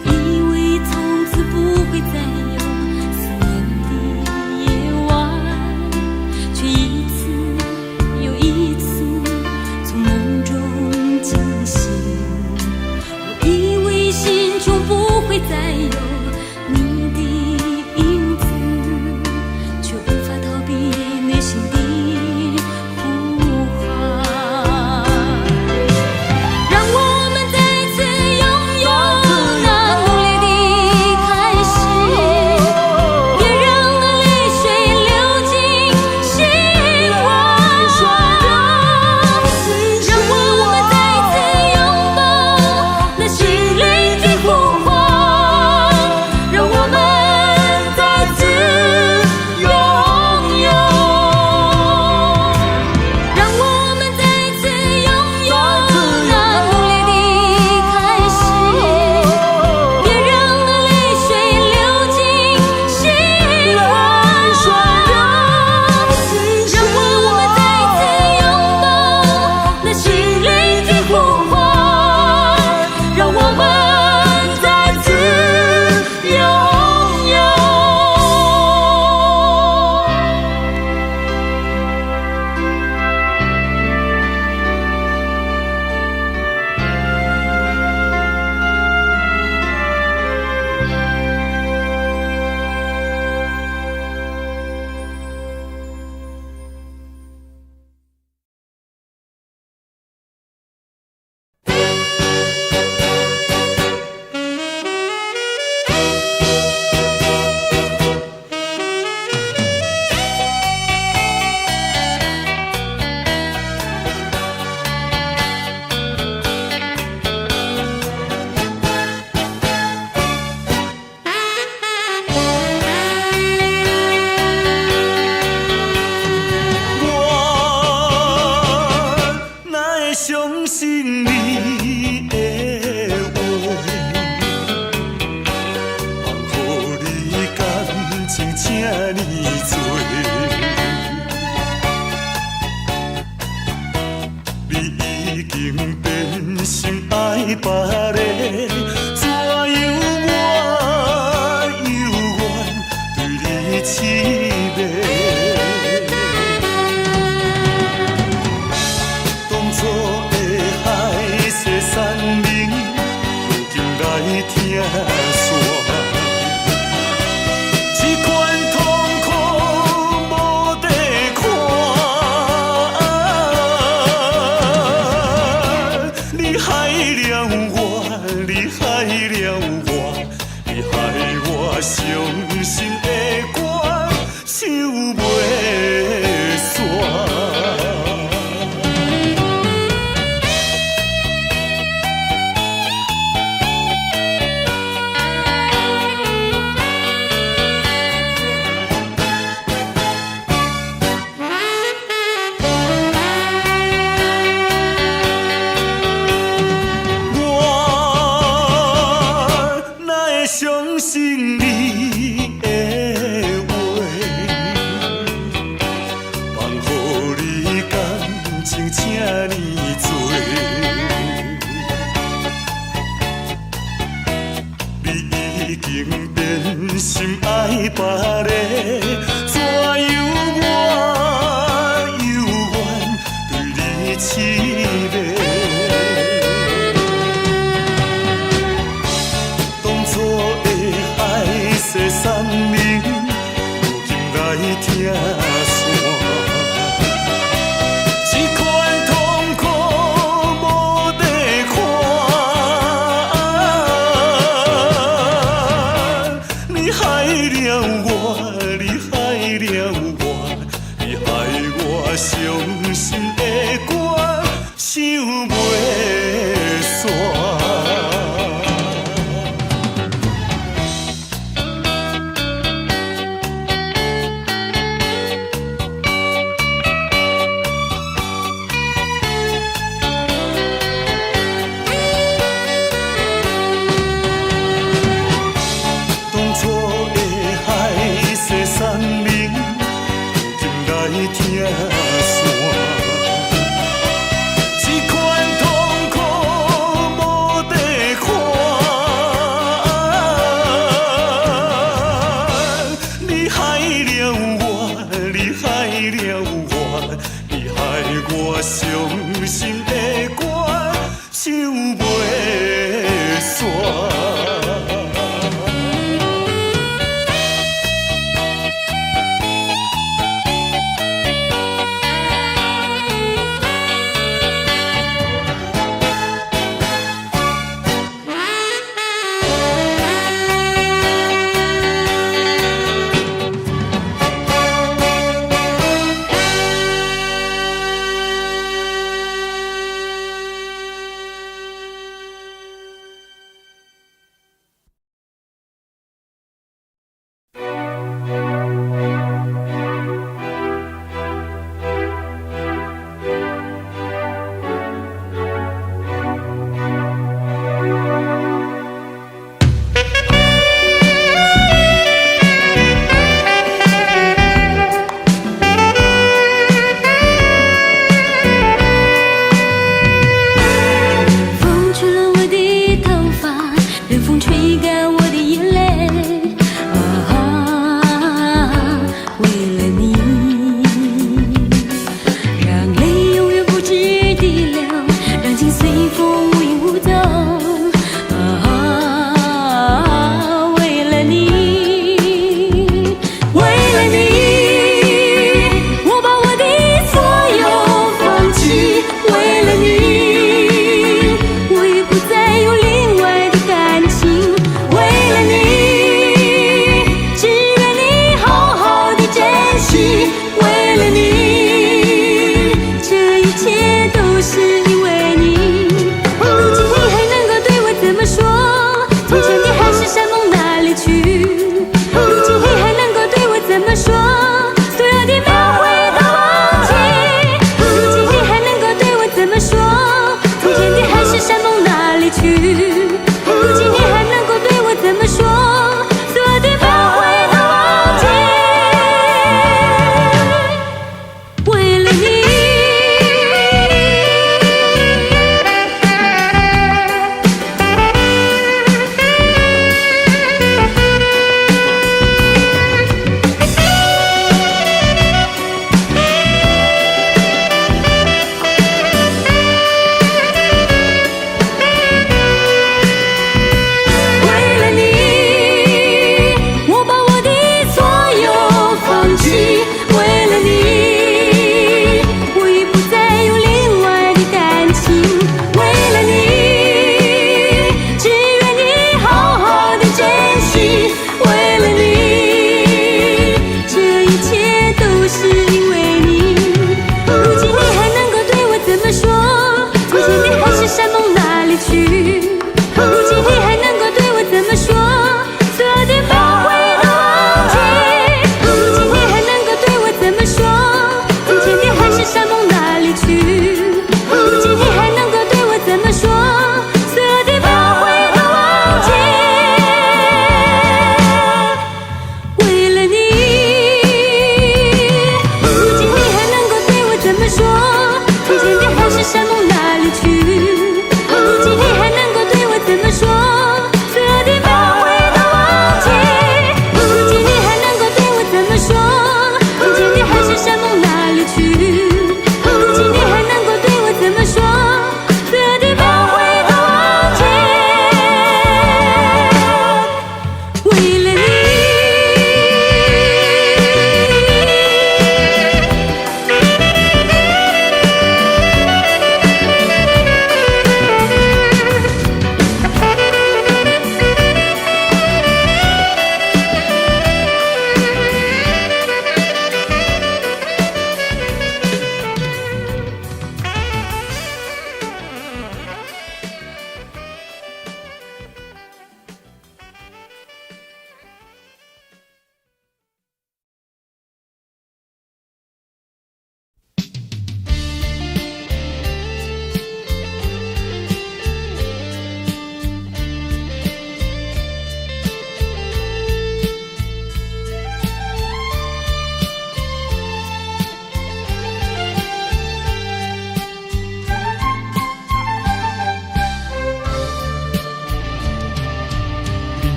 我以为从此不会再有思念的夜晚，却一次又一次从梦中惊醒。我以为心中不会再有你的影子，却无法逃避内心的呼唤。让我们再次拥有那努力的开始，别让那泪水流进心怀。让我们再次拥抱那心灵的呼唤，让我们再次拥有。让我们再次拥有那努力的开始，别让那泪水流进心怀。让我们再次拥抱那心灵的呼唤，让我们再次拥有。我哪会相信你的话？放予你感情这呢多，你已经变心爱别个，怎样我犹原对你痴迷？当初的海誓山盟，如今来听煞。这款痛苦无地看，你害了我，你害了我，你害我伤心的歌唱袂煞。信你的话，放乎你感情这呢多，你已经变心爱别个，怎样我犹原对你痴迷？当初的海誓山盟，如今来听散。这款痛苦无地看，你害了我，你害了我，你害我伤心的歌唱袂煞。当初的海誓山盟，如今来听散。这款痛苦无地看，你害了我，你害了我，你害我伤心的歌唱袂煞。为了你。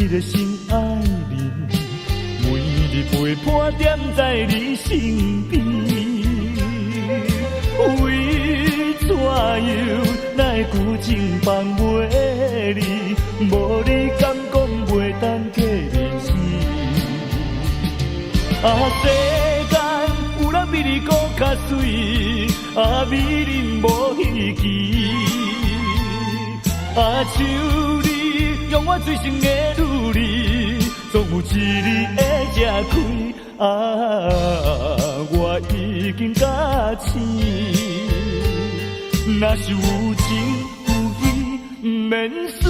一个心爱人，每日陪伴踮在你身边。为怎样来旧情放袂离？无你敢讲袂当过日子？世间有人比你搁较水，美人无稀奇。像你用我最深的努力，总有一日会吃开。我已经甲醒，若是有情有义，不免随。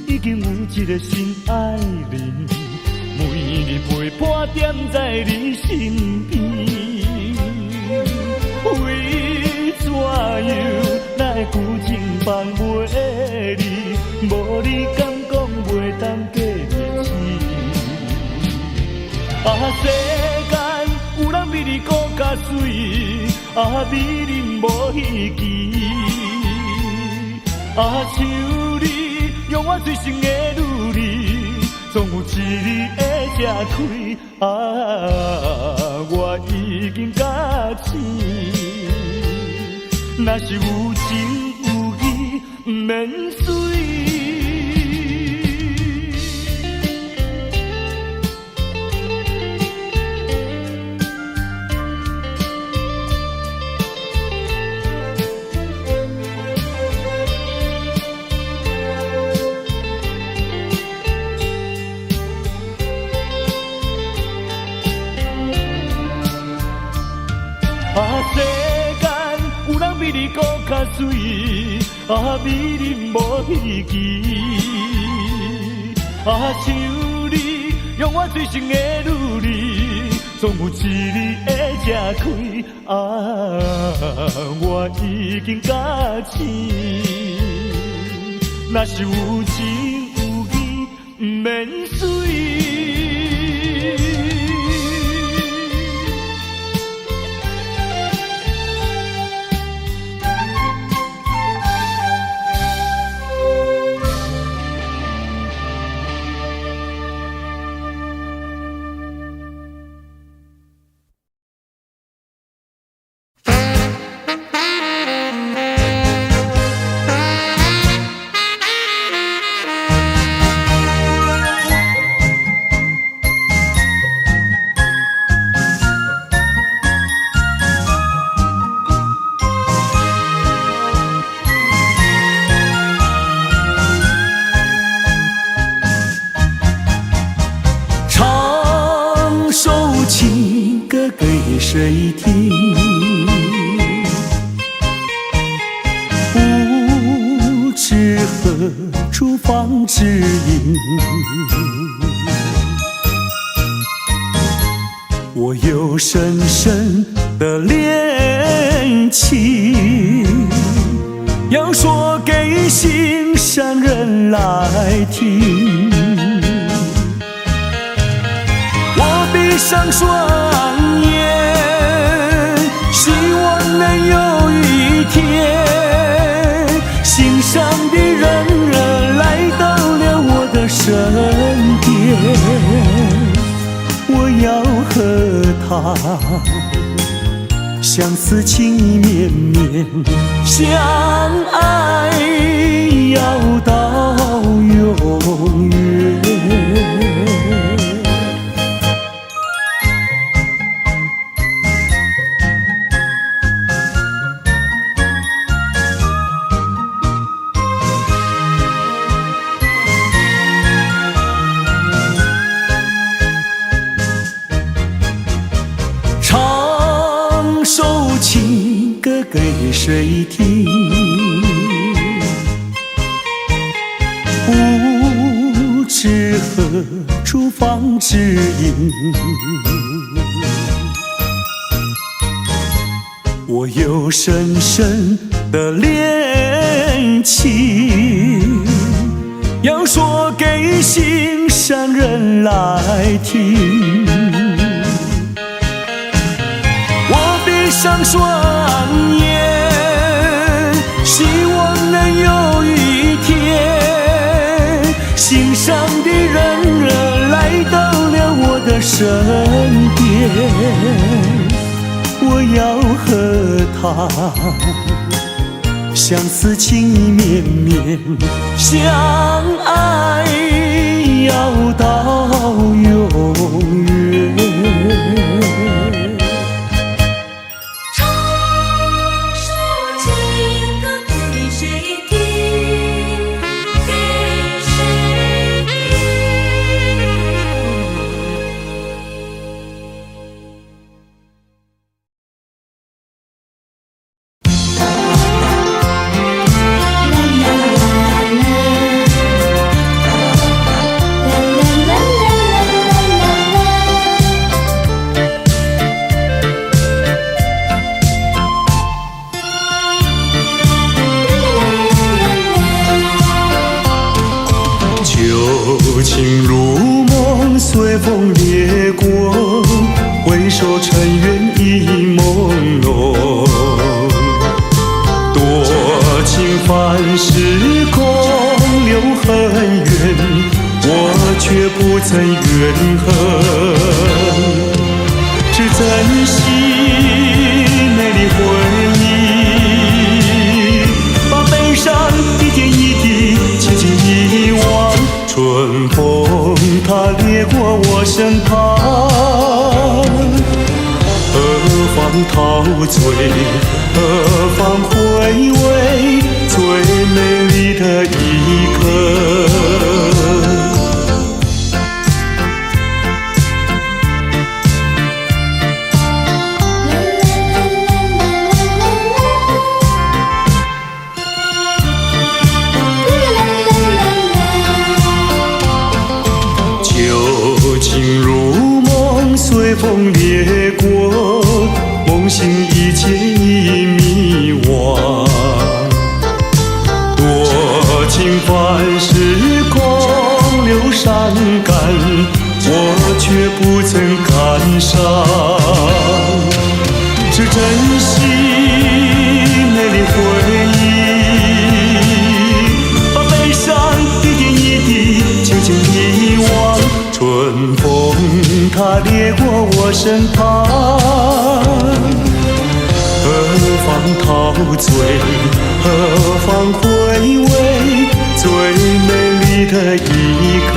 已经有一个心爱人，每日陪伴踮在你身边。为怎样来旧情放袂离？无你敢讲袂当过日子？世间有人比你搁较水，美人无稀奇。像你用我最深的努力，总有一日会吃开。我已经甲醒，若是有情有义，不免随。世间有人比你搁较水，美人无稀奇。像你用我最深的努力，总有一日会吃开。我已经甲醒，若是有情有义，不免随。谁听？不知何处放知音。我有深深的恋情，要说给心上人来听。我闭上双眼，希望能有一天，心上的人来到了我的身边。我要和他相思情意绵绵，相爱要到永远。情歌给谁听？不知何处放知音。我有深深的恋情，要说给心上人来听。我闭上双眼，希望能有一天，心上的人来到了我的身边。我要和他相思情意绵绵，相爱要到永远。唱首情歌给谁听？给谁听？旧情如梦，随风掠过，回首尘缘已朦胧。多情繁时空留很远，我却不曾怨恨，只珍惜美丽回忆，把悲伤一点一滴轻轻遗忘。春风它掠过我身旁，何方陶醉，何方回味最美丽的一刻。旧情如梦，随风掠过，梦醒一切已迷惘。多情繁时空留伤感，我却不曾感伤，只珍惜美丽回忆，把悲伤一点一滴轻轻遗忘。春风它掠过我身旁，何方陶醉，何方回味最美丽的一刻。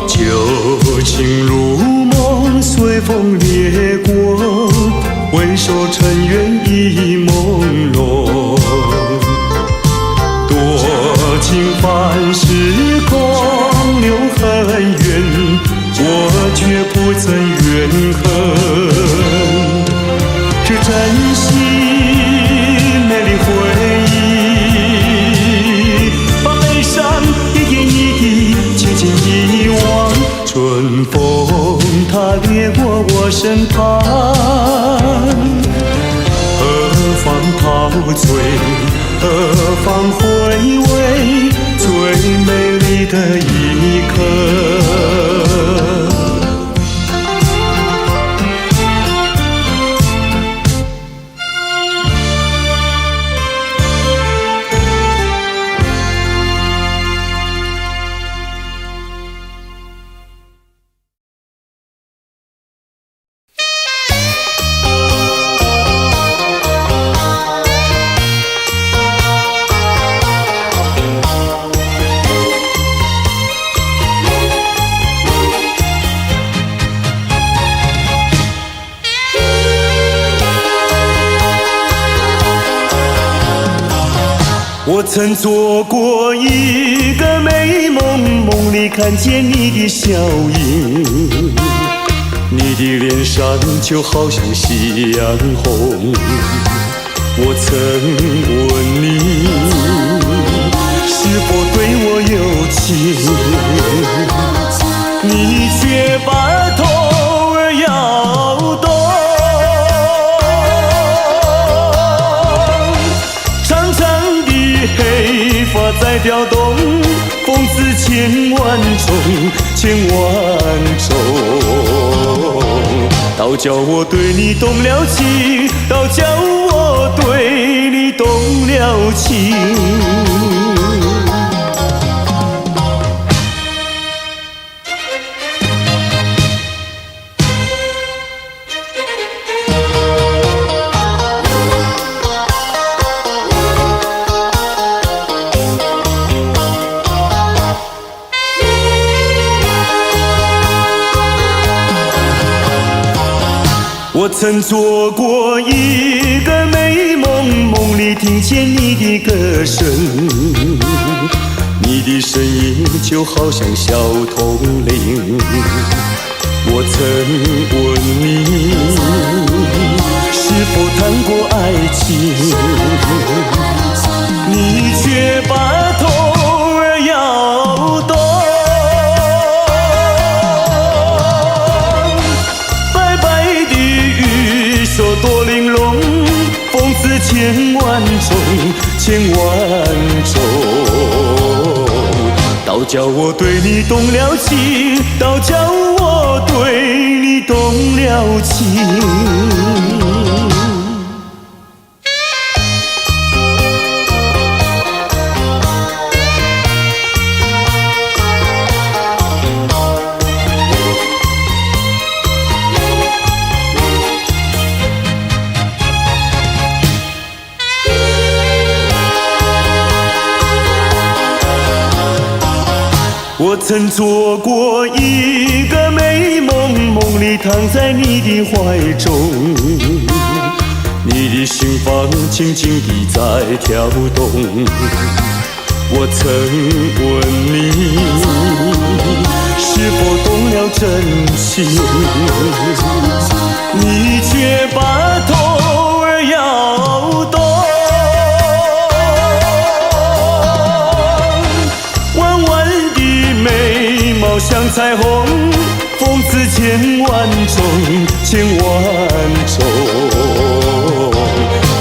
旧情如梦，随风掠过，回首尘缘已朦胧。多情繁时空留很远，我却不曾怨恨，只珍惜美丽回忆，把悲伤一点一滴轻轻遗忘。春风它掠过我身旁，何方陶醉，何方回味最美丽的一刻。我曾做过一个美梦，梦里看见你的笑影，你的脸上就好像夕阳红。我曾问你，是否对我有情？你却把头儿摇动。长长的黑发在飘动，风似千万种，千万种。倒叫我对你动了情，倒叫我对你动了情。我曾做过一个美梦，梦里听见你的歌声，你的声音就好像小铜铃。我曾问你，是否谈过爱情？你却把头儿摇动。说多玲珑，风似千万种，千万种。倒叫我对你动了情，倒叫我对你动了情。我曾做过一个美梦，梦里躺在你的怀中，你的心房轻轻地在跳动。我曾问你，是否动了真情？你却把头儿摇动。像彩虹，风似千万种，千万种。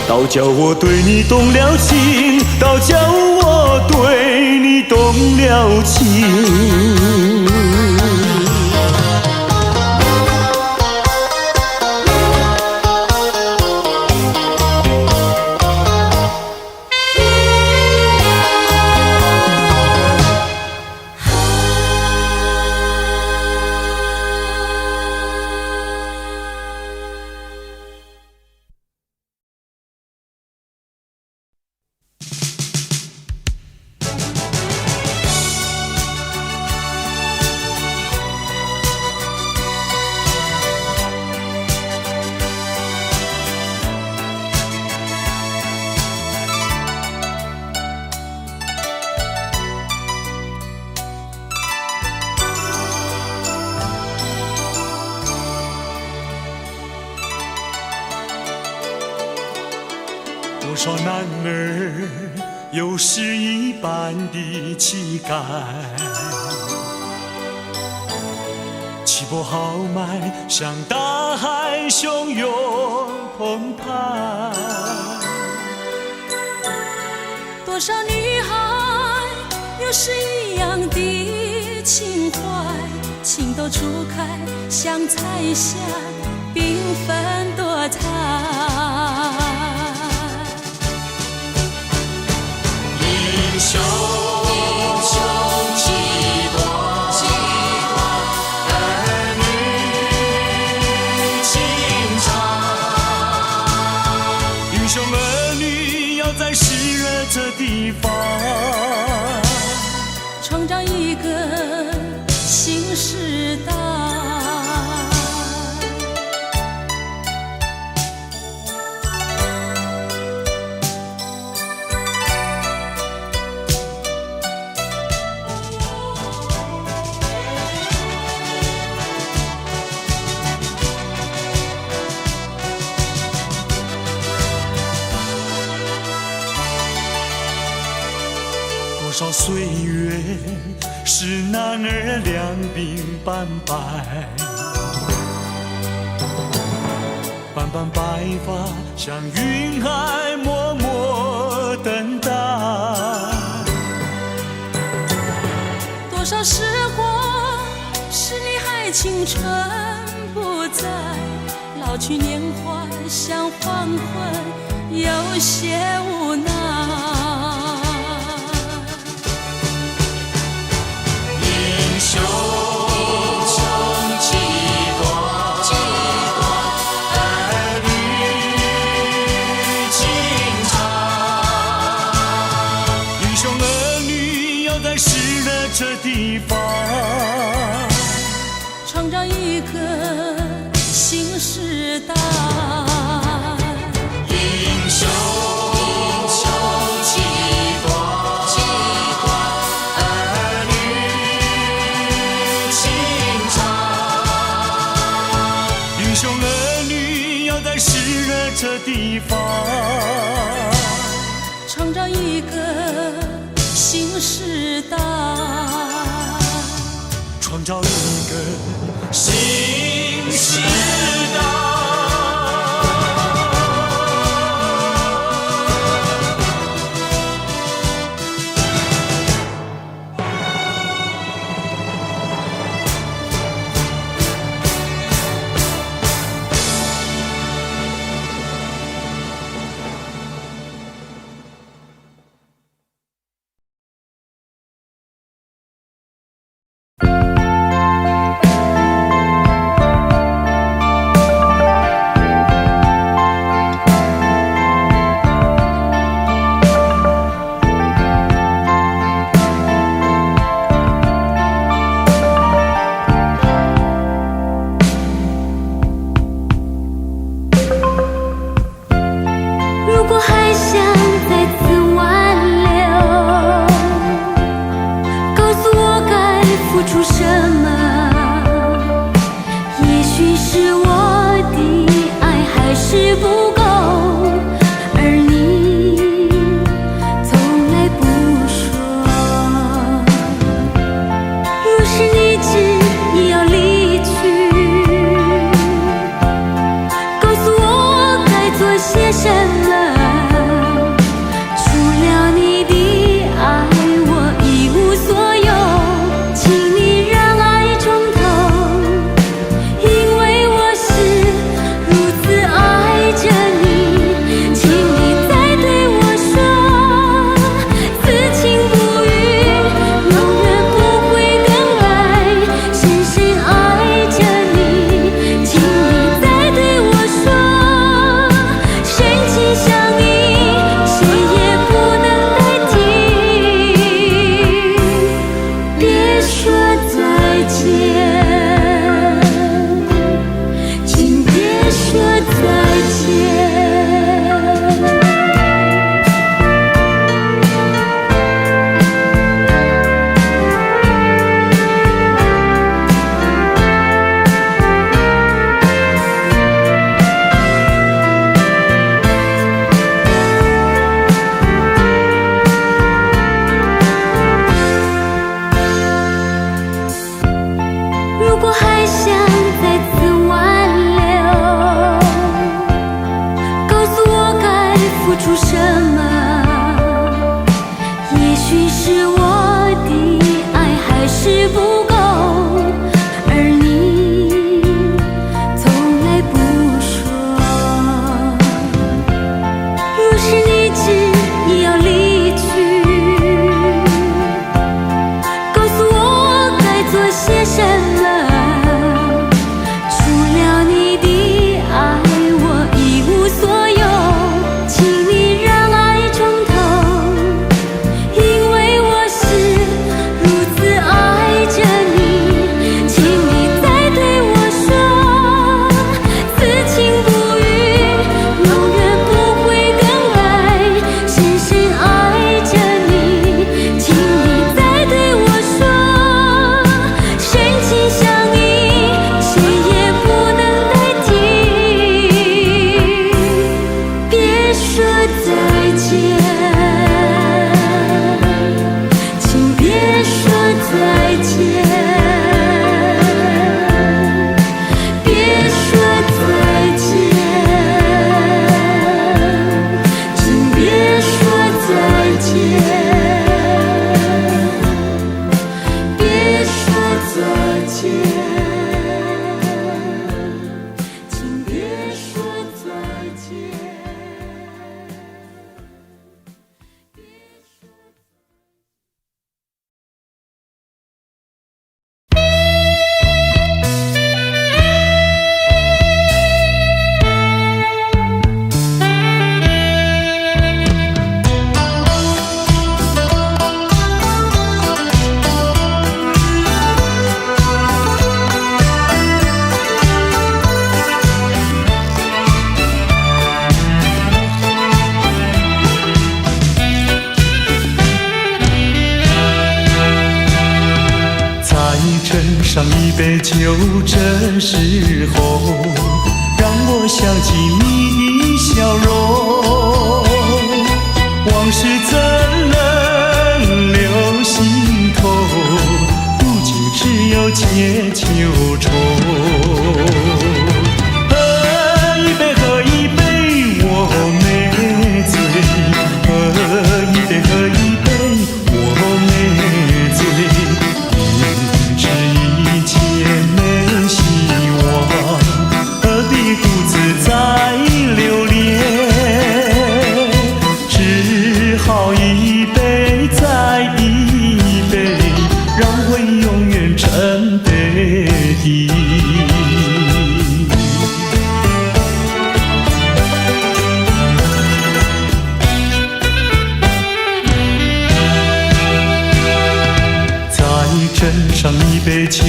倒叫我对你动了情，倒叫我对你动了情。多少男儿有诗一般的气概，气魄豪迈，像大海汹涌澎湃。多少女孩有诗一样的情怀，情窦初开，像彩霞，缤纷多彩。英雄几多，儿女情长。英雄儿女要在湿热这地方，创造一个新时代。少岁月使男儿两鬓斑白，斑斑白发像云海默默等待。多少时光使你还青春不在，老去年华像黄昏，有些无奈。英雄气短，儿女情长。英雄儿女要在湿热这地方，创造一个新时代。英雄气短，儿女情长。英雄儿女要在湿热这地方，创造一个新时代，创造一个新时代。如果还想再次挽留，告诉我该付出什么。也许是我的爱还是不够，而你从来不说。若是你执意要离去，告诉我该做些什么。深情相上一杯酒，这时候让我想起你的笑容。往事怎能留心头，如今只有借酒愁。喝一杯，喝一杯，我没醉。喝一杯，喝一杯，我没醉。明知一切没希望，何必独自再留恋？只好一杯再一杯，让回忆永远沉杯底。斟上一杯酒，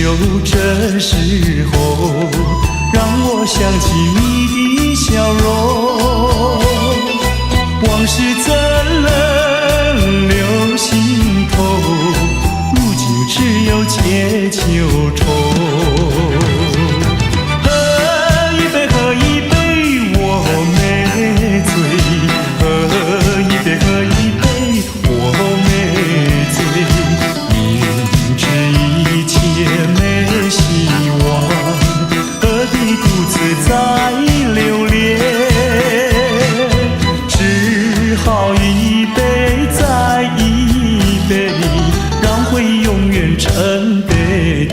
这时候让我想起你的笑容。往事怎能留心头，如今只有借酒愁。喝一杯，喝一杯，我没醉。喝一杯，喝一杯，我没醉。一切没希望，何必独自再留恋？只好一杯再一杯，让回忆永远沉杯底。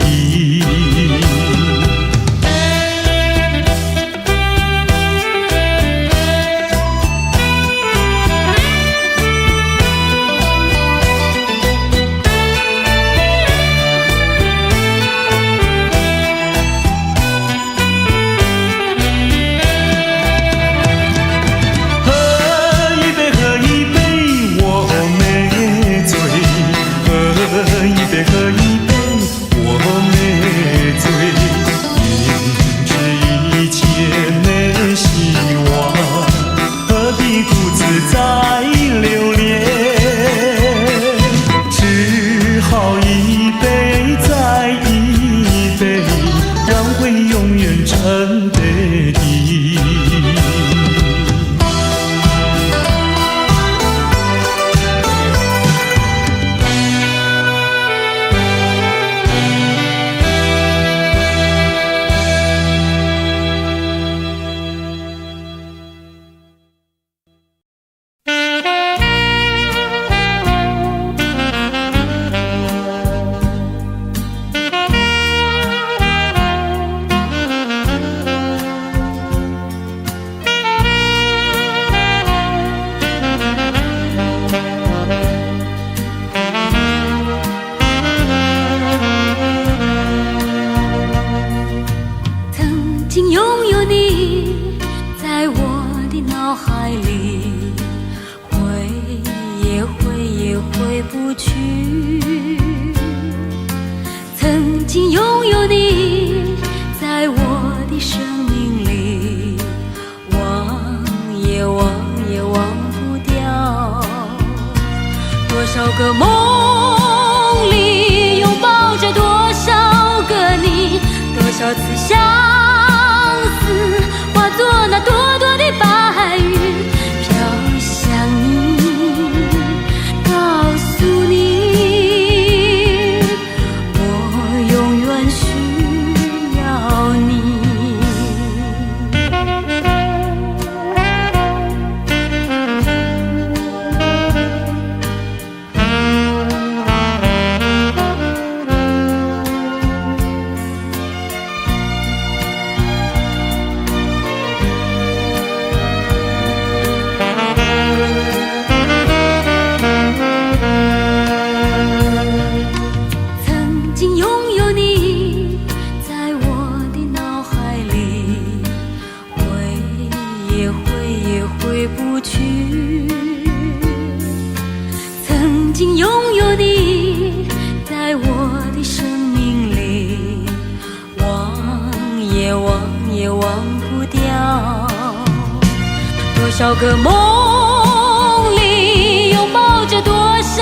少个梦里拥抱着多少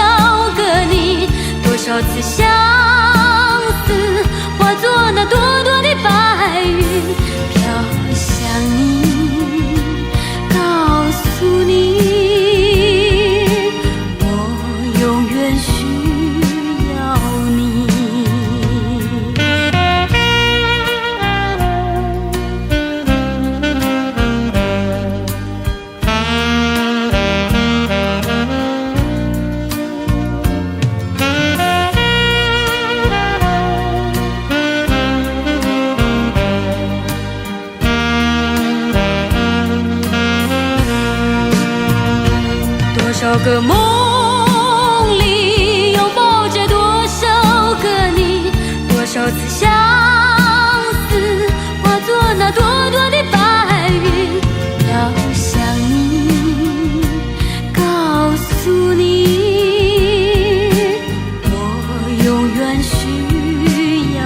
个你，多少次相思化作少个梦里拥抱着多少个你，多少次相思化作那朵朵的白云，要向你告诉你，我永远需要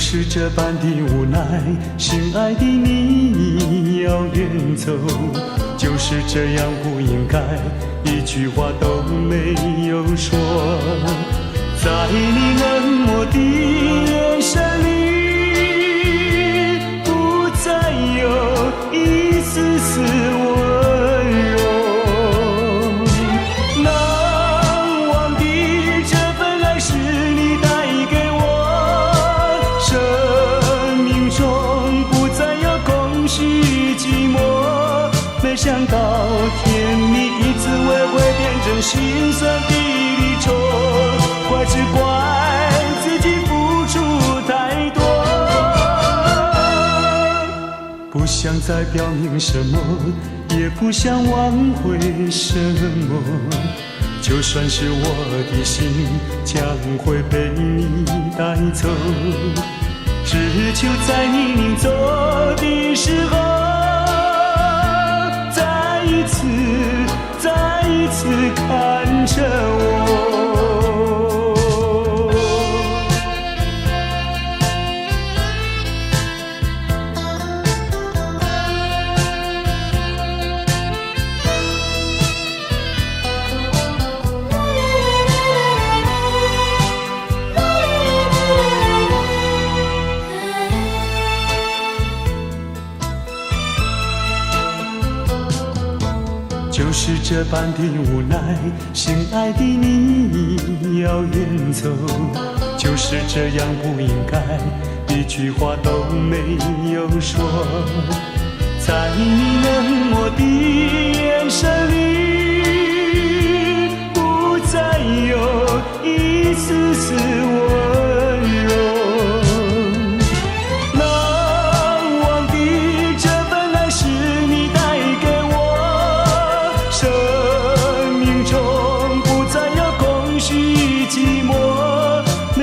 是这般的无奈，心爱的你要远走，就是这样不应该，一句话都没有说。在你冷漠的眼神里，不再有一丝丝温想到甜蜜的滋味会变成心酸的离愁，怪只怪自己付出太多。不想再表明什么，也不想挽回什么，就算是我的心将会被你带走，只求在你临走的时候，再一次看着我。就是这般的无奈，心爱的你要远走，就是这样不应该，一句话都没有说，在你冷漠的眼神里，不再有一丝丝温柔。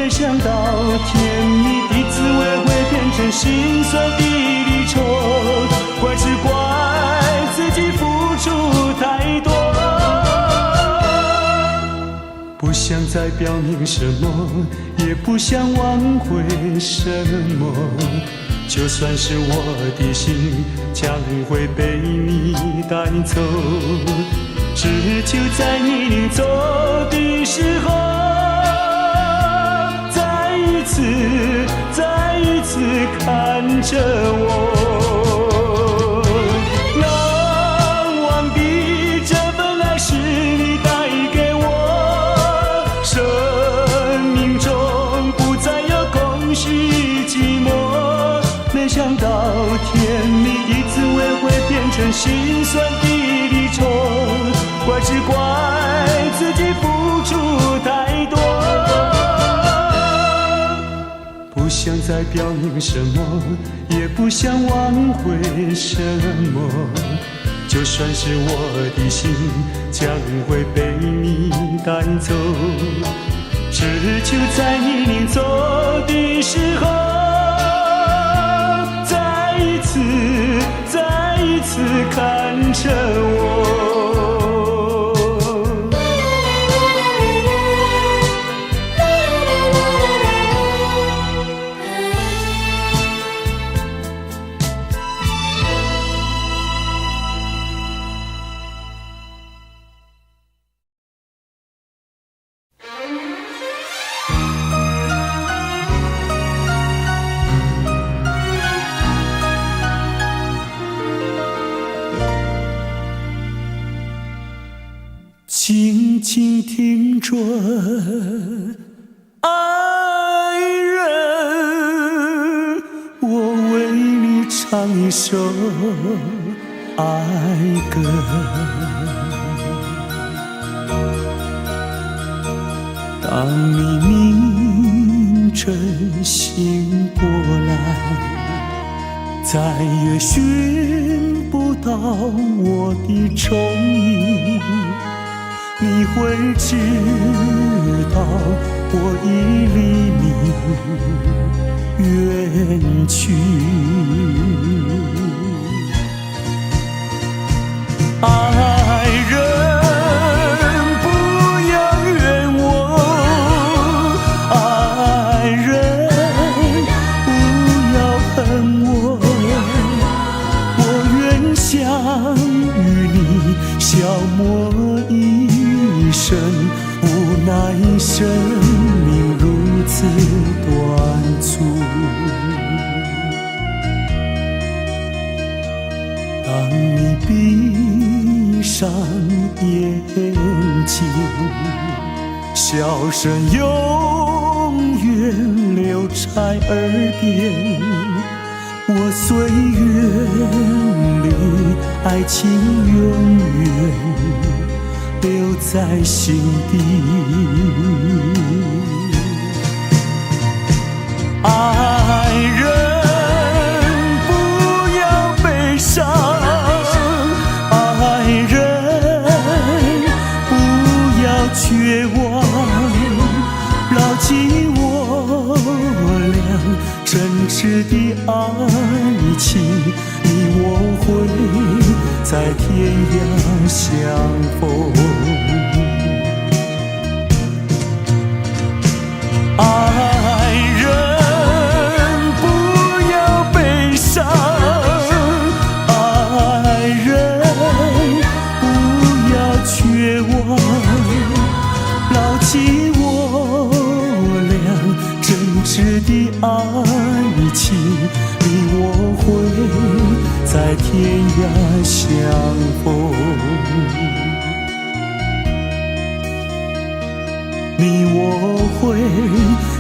想到甜蜜的滋味会变成心酸的离愁，怪只怪自己付出太多。不想再表明什么，也不想挽回什么，就算是我的心将会被你带走，只求在你临走的时候，再一次看着我。难忘的这份爱是你带给我，生命中不再有空虚寂寞，没想到甜蜜的滋味会变成心酸的离愁，怪只怪自己付出太多。不想再表明什么，也不想挽回什么，就算是我的心将会被你带走，只求在你临走的时候，再一次看着我。静静听着，爱人，我为你唱一首爱歌。当你明晨醒过来，再也寻不到我的踪影，你会知道我已离你远去。爱人，不要怨我，爱人，不要恨我，我愿想与你消磨一生，无奈生命如此短促。当你闭上眼睛，笑声永远留在耳边，我岁月里爱情永远留在心底。爱人不要悲伤，爱人不要绝望，牢记我俩真挚的爱情，你我会在天涯相逢。爱人不要悲伤，爱人不要绝望，牢记我俩真挚的爱情，你我会在天涯相逢。你我会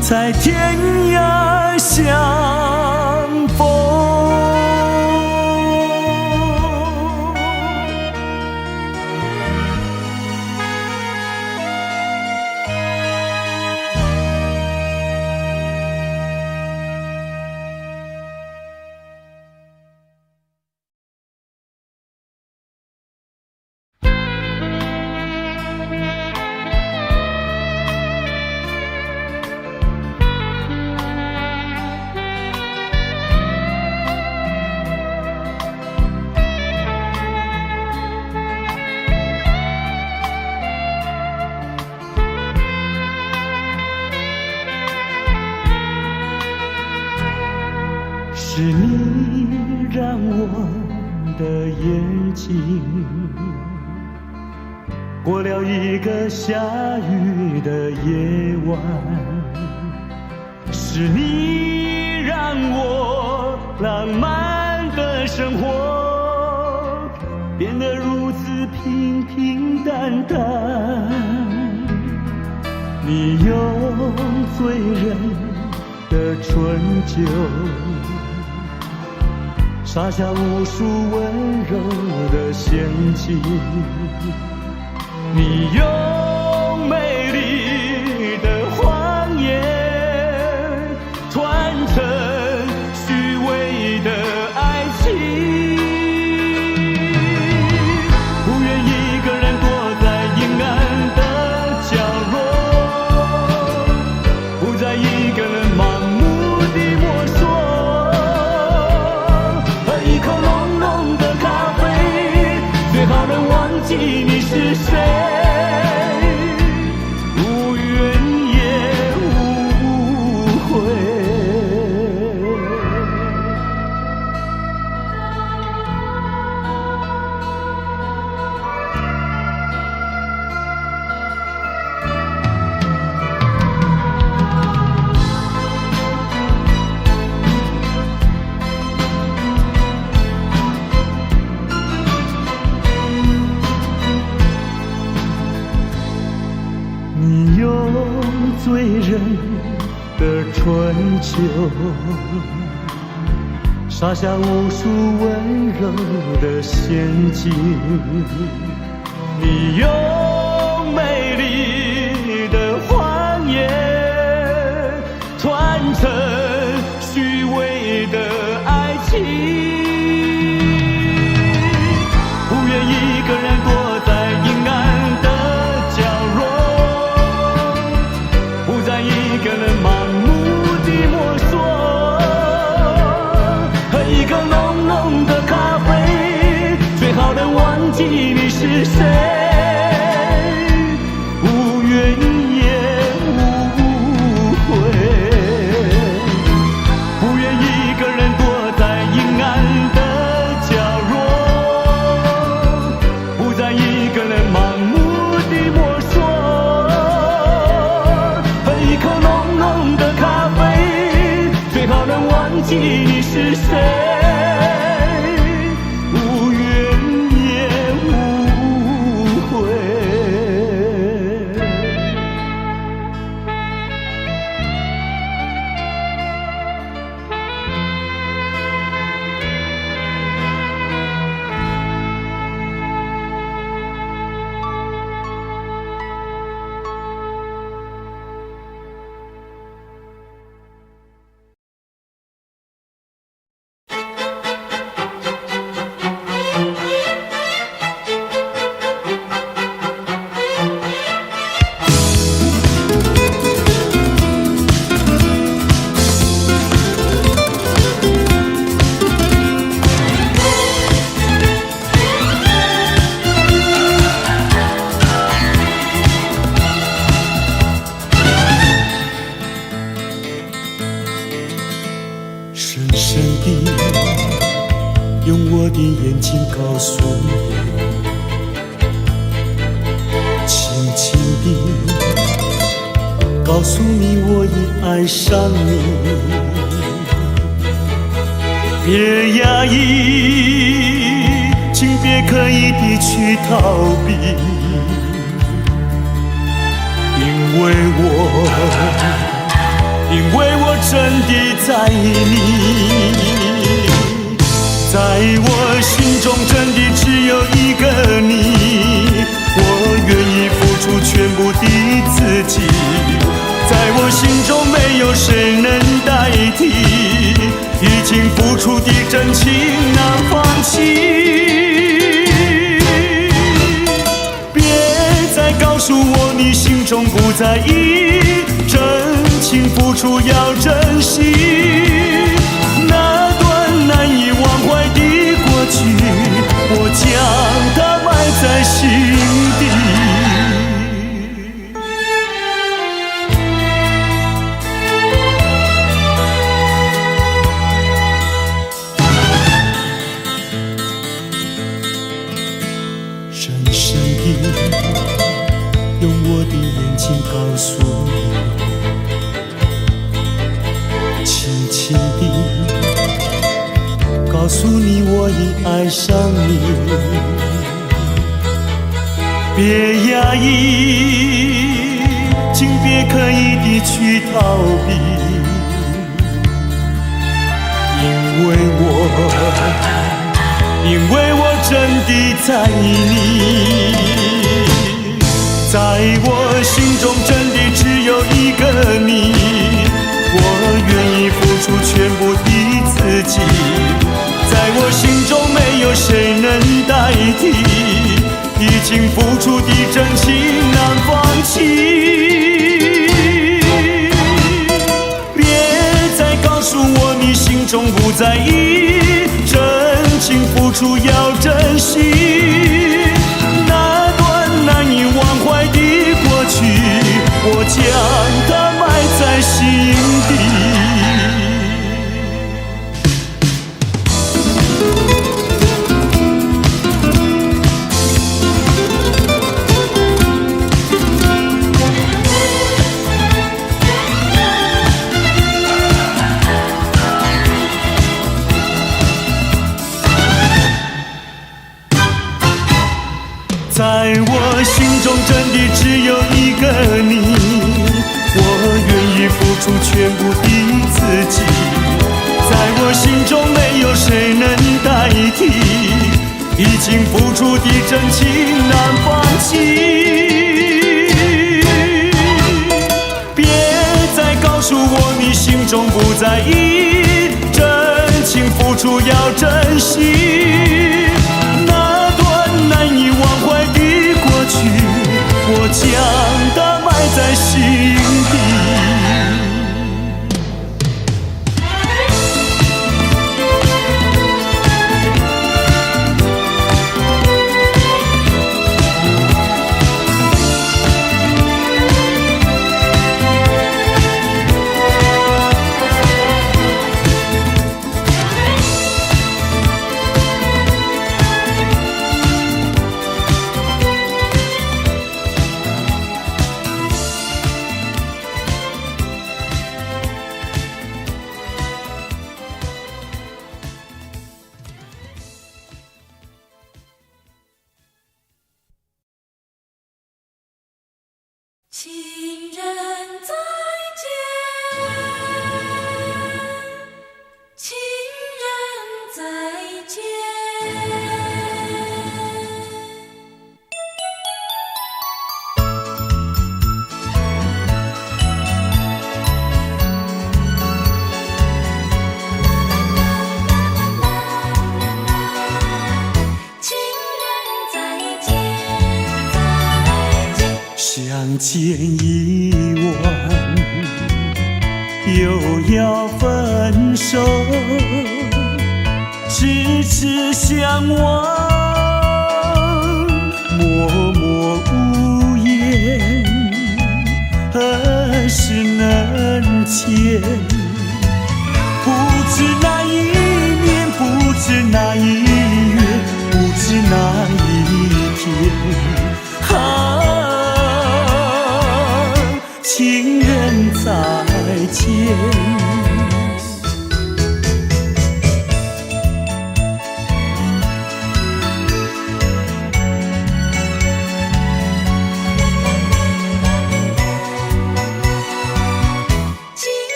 在天涯相逢。是你让我的眼睛过了一个下雨的夜晚，是你让我浪漫的生活变得如此平平淡淡。你用醉人的醇酒洒下无数温柔的陷阱，你用美丽的谎言团成虚伪的爱情，不愿一个人躲在阴暗的角落，不再一个人盲目地摸索。最好能忘记你是谁，无怨也无悔。你用醉人的醇酒洒下无数温柔的陷阱，你用美丽的谎言团成虚伪的爱情，不愿一个人躲在阴暗的一个人盲目地摸索，喝一个浓浓的咖啡，最好能忘记你是谁，无怨也无悔，不愿一个人我的眼睛告诉你，轻轻地告诉你我已爱上你。别压抑，请别刻意地去逃避，因为我真的在意你，在我心中真的只有一个你，我愿意付出全部的自己，在我心中没有谁能代替，已经付出的真情难放弃。别再告诉我你心中不在意，真情付出要珍惜，那段难以忘怀的过去，我将它埋在心底。深深地用我的眼睛告诉你，轻轻地告诉你我已爱上你。别压抑，请别刻意地去逃避，因为我真的在意你，在我心中真的只有一个你，我愿意付出全部的自己，在我心中没有谁能代替，已经付出的真情难放弃。别再告诉我你心中不在意，真情付出要珍惜，那段难以忘怀的过去，我将它埋在心底。在我心中真的只有一个你，我愿意付出全部的自己，在我心中没有谁能代替，已经付出的真情难放弃。别再告诉我你心中不在意，真情付出要珍惜，难以忘怀的过去，我将它埋在心底。情人再见，情人再见。情人再见，再见。相见已晚，又要分手，痴痴相望，默默无言，何时能见？不知哪一年，不知哪一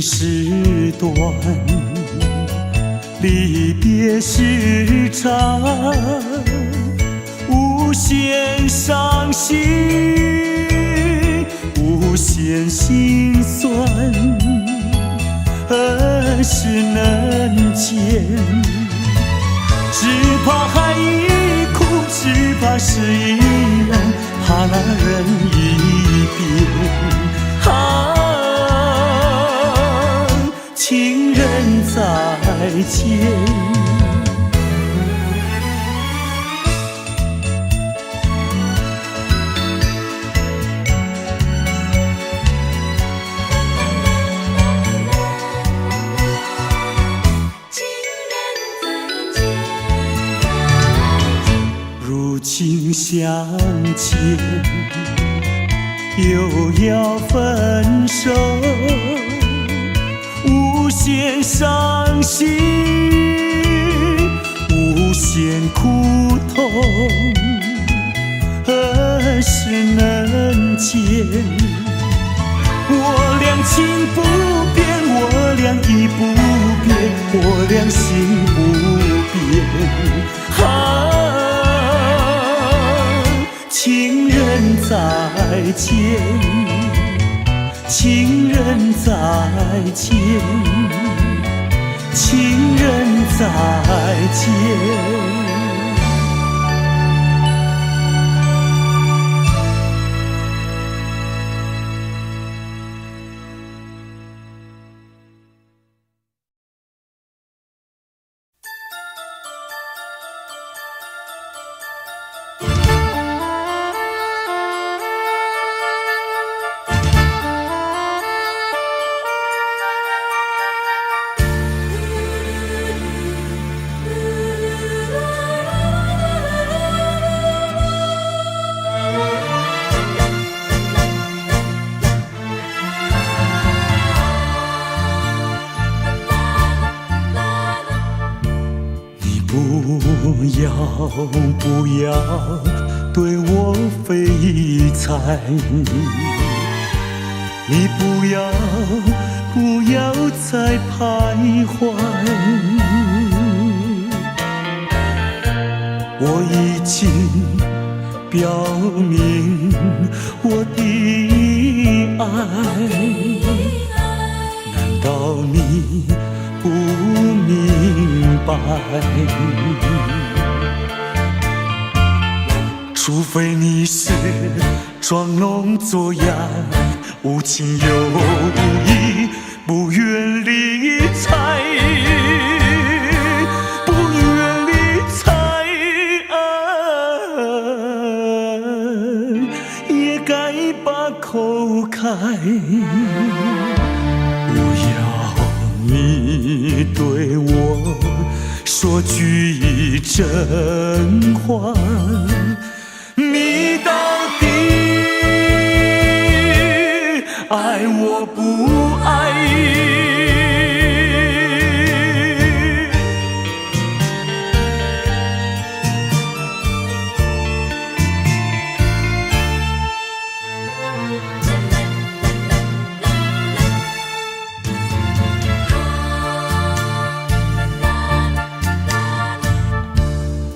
是短，离别是长，无限伤心，无限心酸，何时能见？只怕海一哭，只怕是一人，怕那人一别。情人再见。如今相见，又要分手，无限伤心，无限苦痛，何时能见？我俩情不变，我俩意不变，我俩心不变。情人再见，情人再见，情人再见。不要对我非猜，你不要再徘徊，我已经表明我的爱，难道你不明白？除非你是装聋作哑，无情有义，不愿理睬，不愿理睬，也该把口开。我要你对我说句真话。你到底爱我不爱？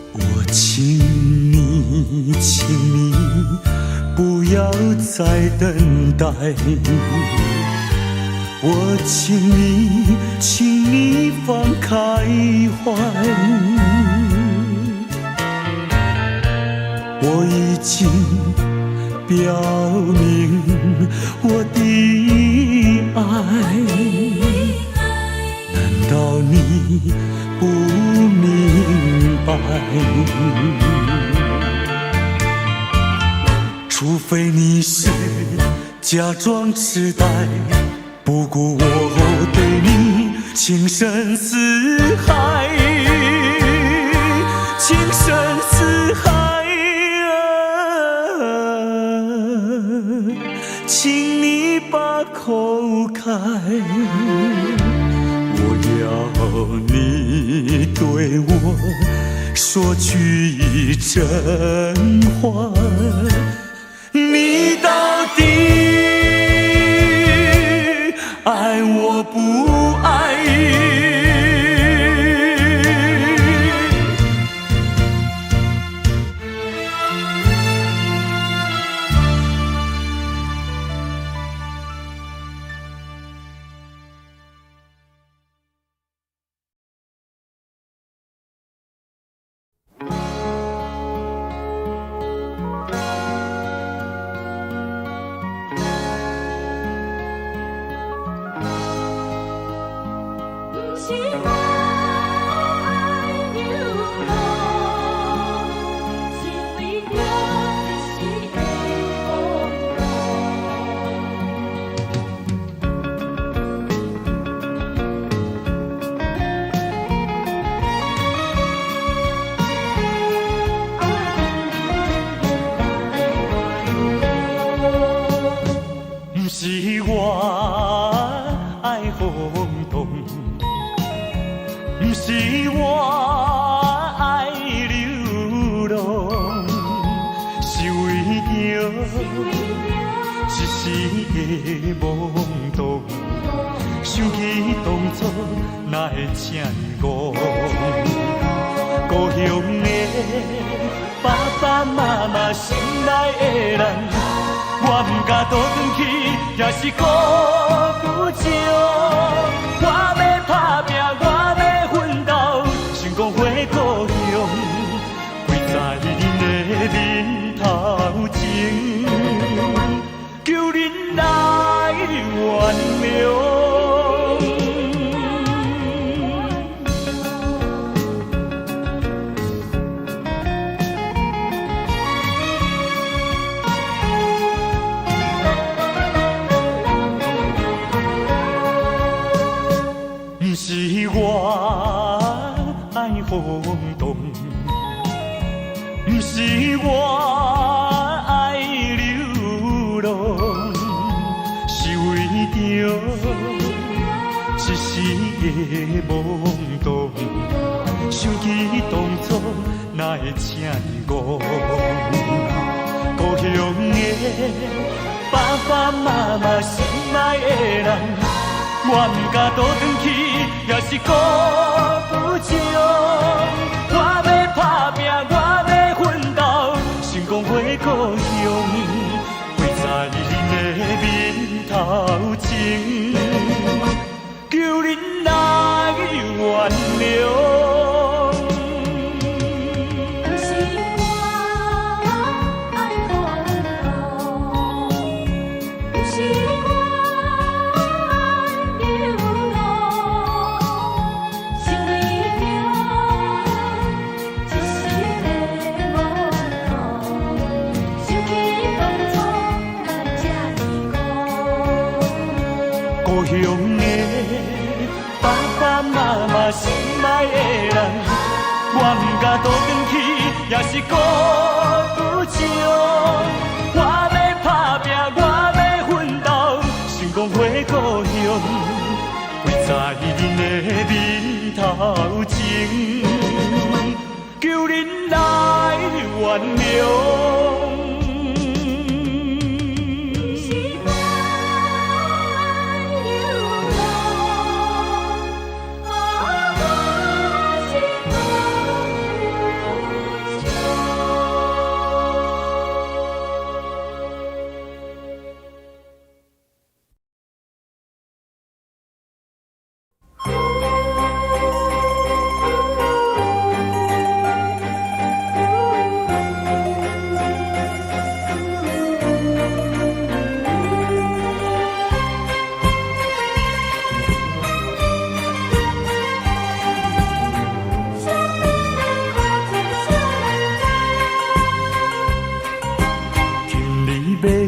我请你不要再等待，我请你放开怀，我已经表明我的爱，难道你不明白？除非你是假装痴呆，不顾我对你情深似海，情深似海，请你把口开。我要你对我说句真话。你到底爱我不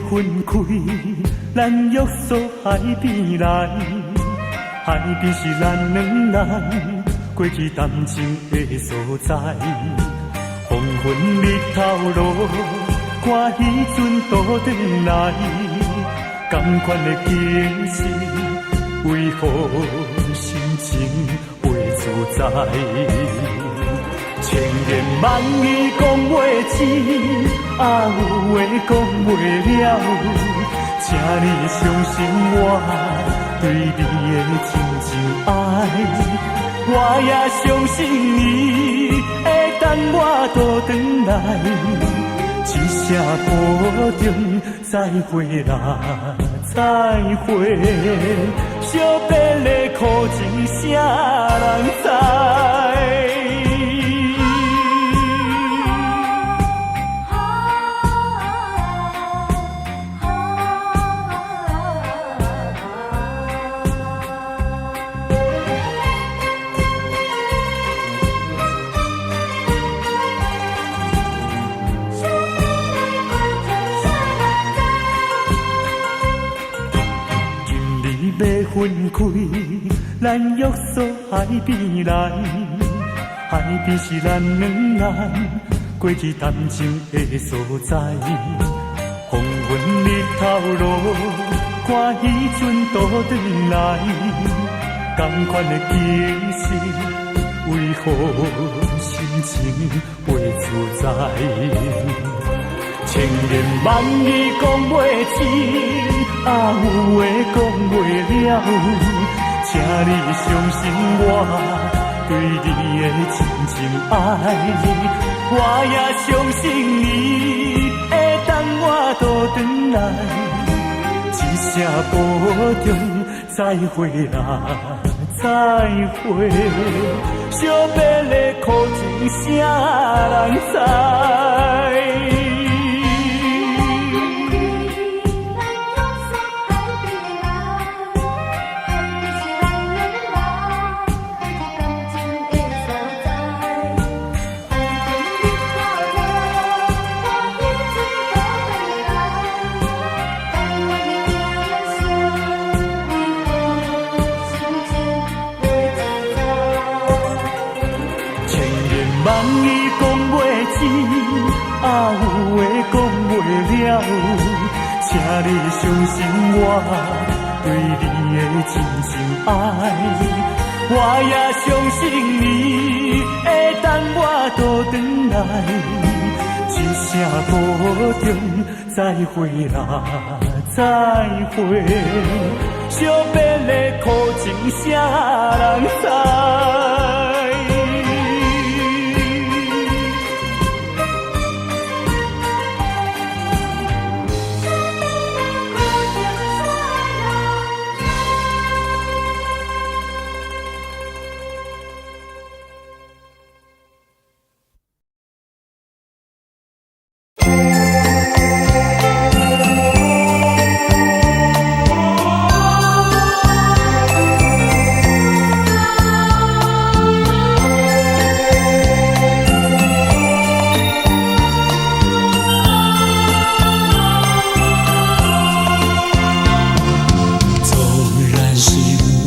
分开，咱约束海边来，海边是咱两人过去谈情的所在。黄昏日头落，看彼阵倒转来，同款的景色，为何心情袂自在？千言万语讲袂尽，啊有话讲袂了，请你相信我对你的真情爱。我也相信你会等我倒转来，一声保重，再会啦，再会。惜别的苦情，啥人知？分开，咱约束海边来，海边是咱两人过去谈情的所在。风云日头落，看彼阵倒转来，同款的景色，为何心情袂自在？千言万语讲袂尽，有话讲袂了，请你相信我对你的真情爱，我也相信你会等我倒转来，一声保重，再会啦，再会，惜别的苦情啥人知？万语讲袂尽，有话讲袂了，请你相信我对你的真情爱，我也相信你会等我倒转来，一声保重，再会啦，再会，惜别的苦情啥人知？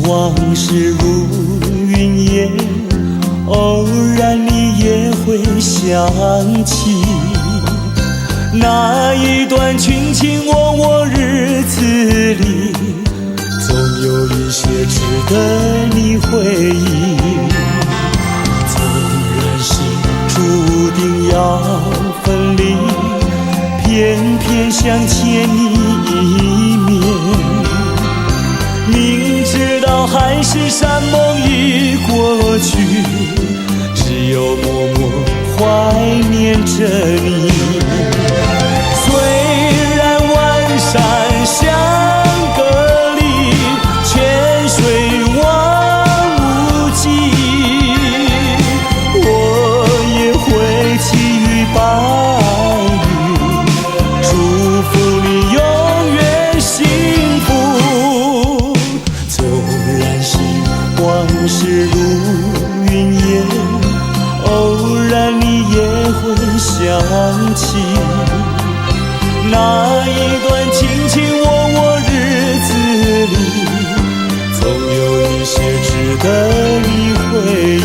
往事如云烟，偶然你也会想起那一段卿卿我我日子里，总有一些值得你回忆。纵然是注定要分离，偏偏想见你一面。明知道海誓山盟已过去，只有默默怀念着你。虽然万山相隔离，泉水望无际，我也会寄予白云，祝福你永远幸福。往事如云烟，偶然你也会想起那一段卿卿我我日子里，总有一些值得你回忆。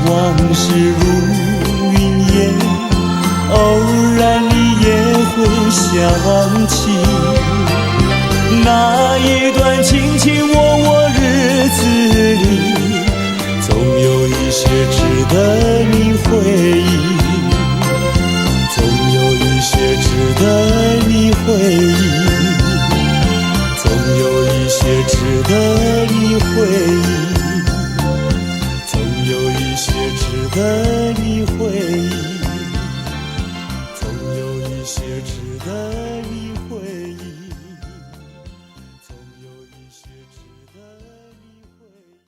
往事如云烟，偶然你也会想起那一段卿卿我我日子里，总有一些值得你回忆，总有一些值得你回忆，总有一些值得你回忆。得你回忆，总有一些值得你回忆，总有一些值得你回忆。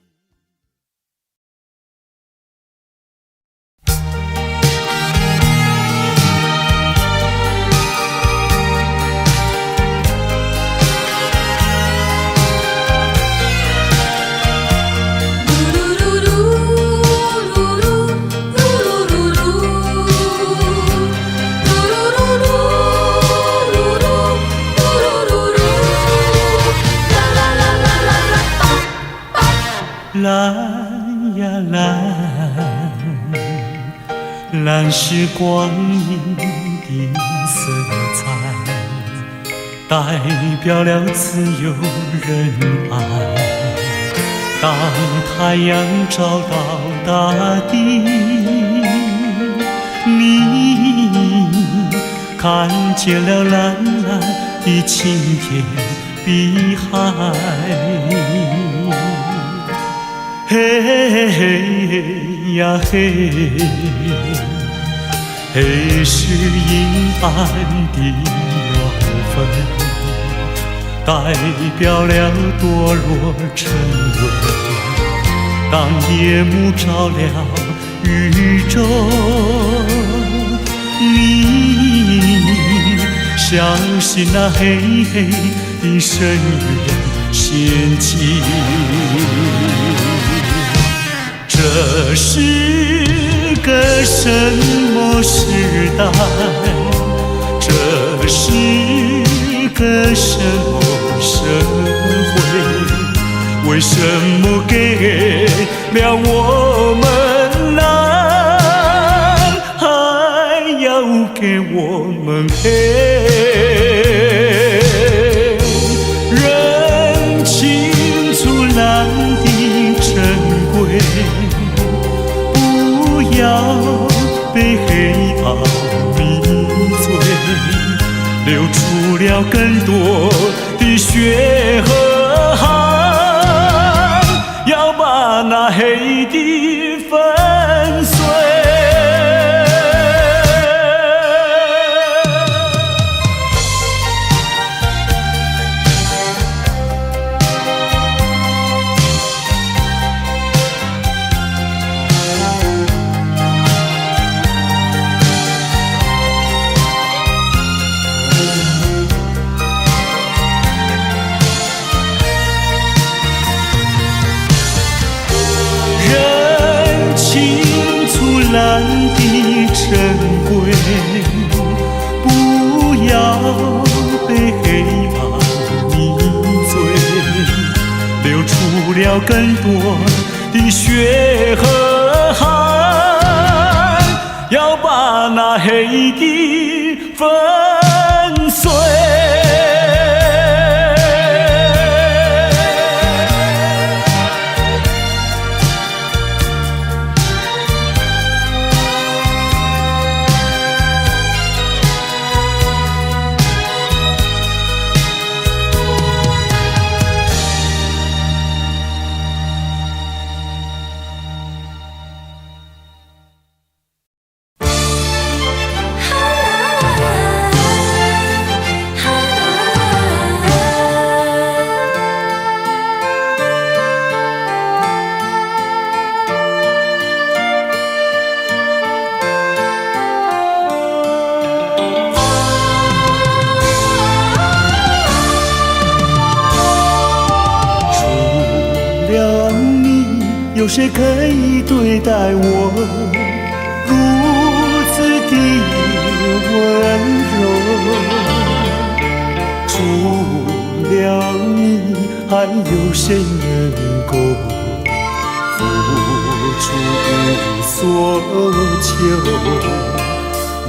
蓝呀蓝，蓝是光阴的色彩，代表了自由仁爱。当太阳照到大地，你看见了蓝蓝的晴天碧海。嘿嘿呀嘿，黑是阴暗的缘分，代表了堕落沉沦。当夜幕照亮宇宙，你相信那黑黑的深渊陷阱。这是个什么时代？这是个什么社会？为什么给了我们蓝，还要给我们黑？认清楚蓝的珍贵，不要被黑暗迷醉，流出了更多的血和汗，要把那黑的粉碎。蓝的珍贵，不要被黑暗迷醉，流出了更多的血和汗，要把那黑的粉碎。有谁可以对待我如此的温柔？除了你，还有谁能够付出所求？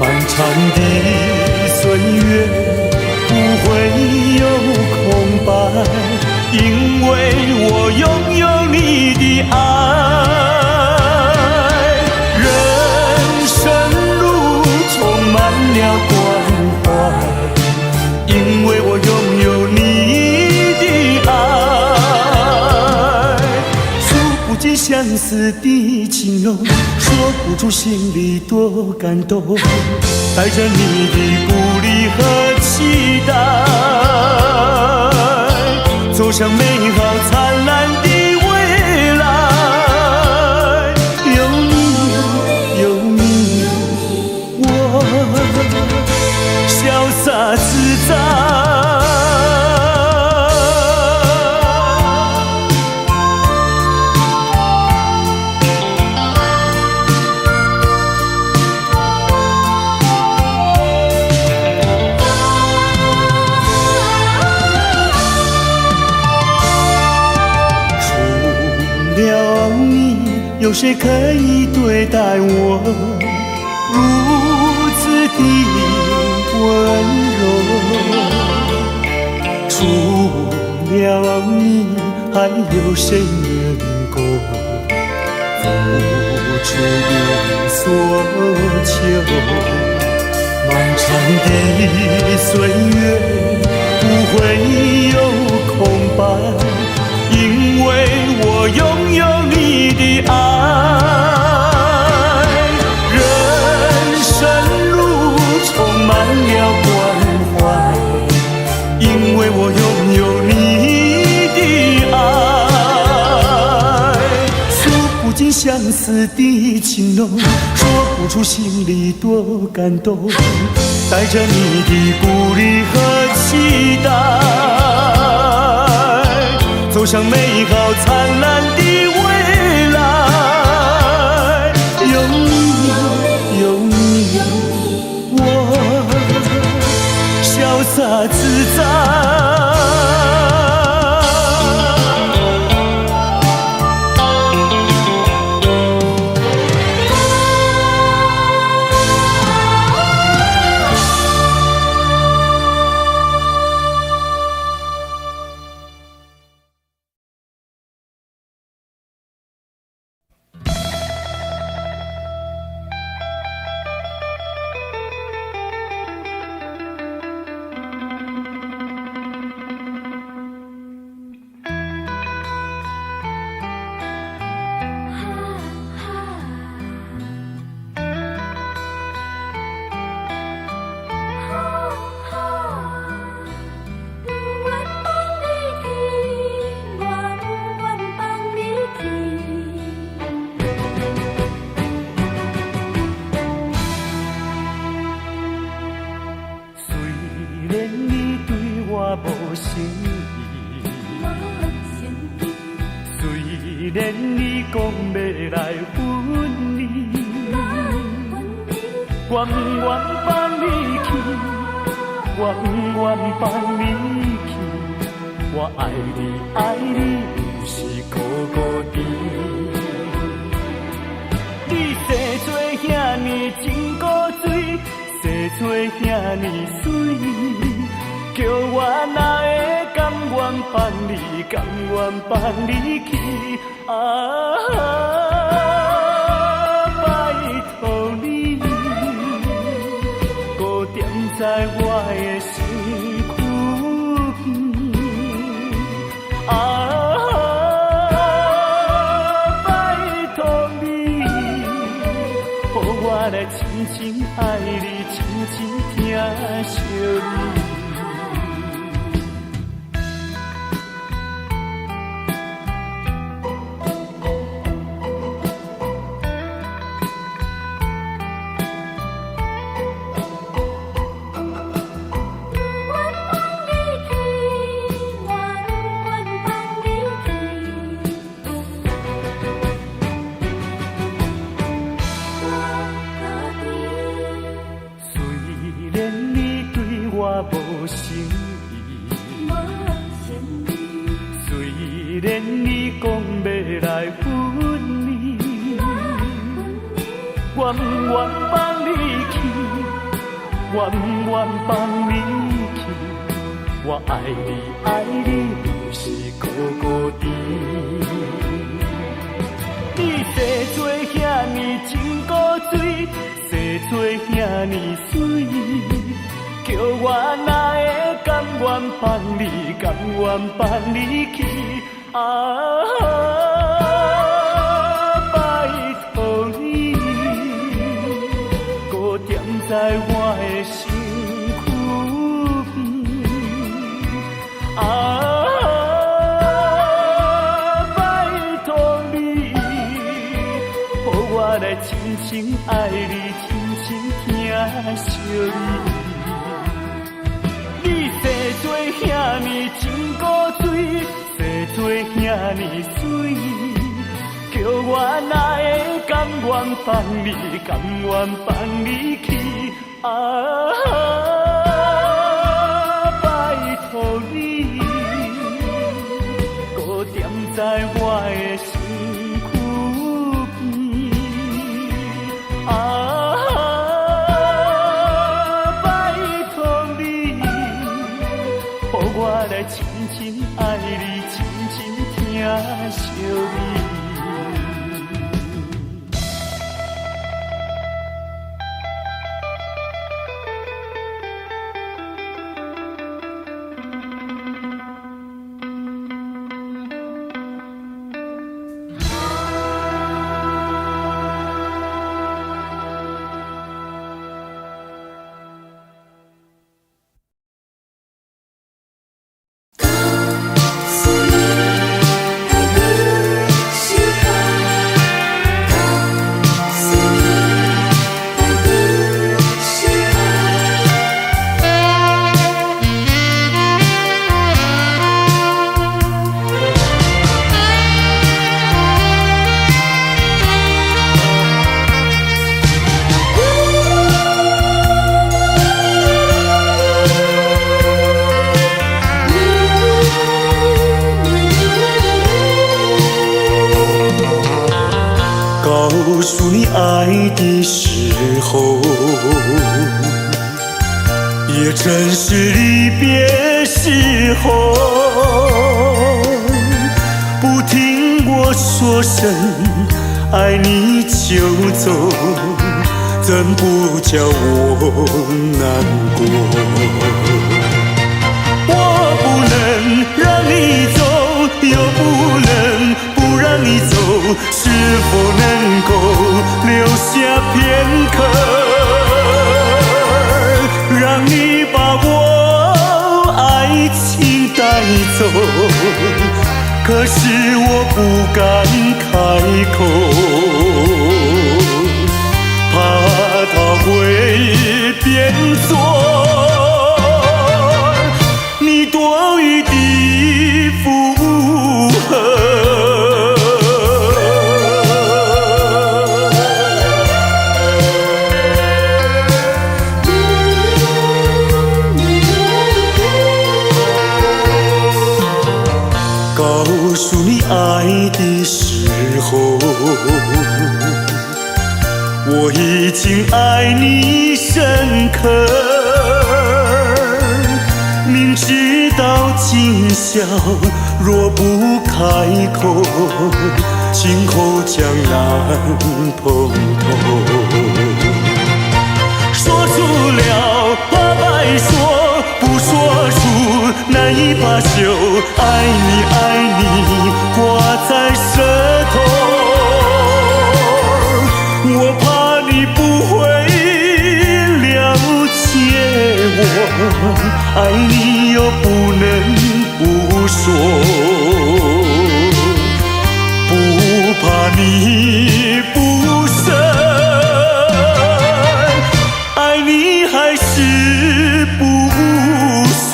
漫长的岁月不会有空白，因为我拥有你的爱。人生路充满了关怀，因为我拥有你的爱。数不尽相思似的情浓，说不出心里多感动。带着你的鼓励和期待，走向美好灿烂的未来。有你，有你，我潇洒自在。有谁可以对待我如此的温柔？除了你，还有谁能够付出所求？漫长的岁月不会有空白，因为我拥有你的爱。人生路充满了关怀，因为我拥有你的爱。诉不尽相思的情浓，说不出心里多感动。带着你的鼓励和期待，走向美好灿烂的未来。有你，有你，我潇洒自在。虽然你讲要来分离，我不愿放你去，我不愿放你去。我爱你，爱你，就是孤孤单。你生做遐尼真古锥，生做遐尼水。叫我哪会甘愿放你，甘愿放你去？啊，拜托你，搁踮在我的身躯边。啊，拜托你，予我来深深爱你，深深疼惜你。无诚意，虽然你讲要来分离，我不愿放你去，我不愿放你去。我爱你，爱你，就是孤孤单。你生做遐尼真古锥，生做遐尼水。叫我哪会甘愿放你，甘愿放你去？啊，拜在我的身躯边。拜托你，予我来深深爱你，深深疼惜你。你生做遐尼真古锥，生做遐尼水。叫我哪会甘愿放你，甘愿放你去？拜托你，搁踮在我的身躯边。拜托你，予我来深深爱你，深深疼惜你。告诉你爱的时候，也正是离别时候。不听我说声爱你就走，怎不叫我难过？我不能让你走，又不能不让你走，是否能够留下片刻，让你把我爱情带走？可是我不敢开口，怕它会变作你多余的负荷。告诉你爱的时候，我已经爱你深刻，明知道今宵若不开口，今后将难碰头。说出了怕白说，不说出难以罢休。爱你爱你挂在舌头，我怕你不会了解我，爱你又不能不说，不怕你不舍，爱你还是不说。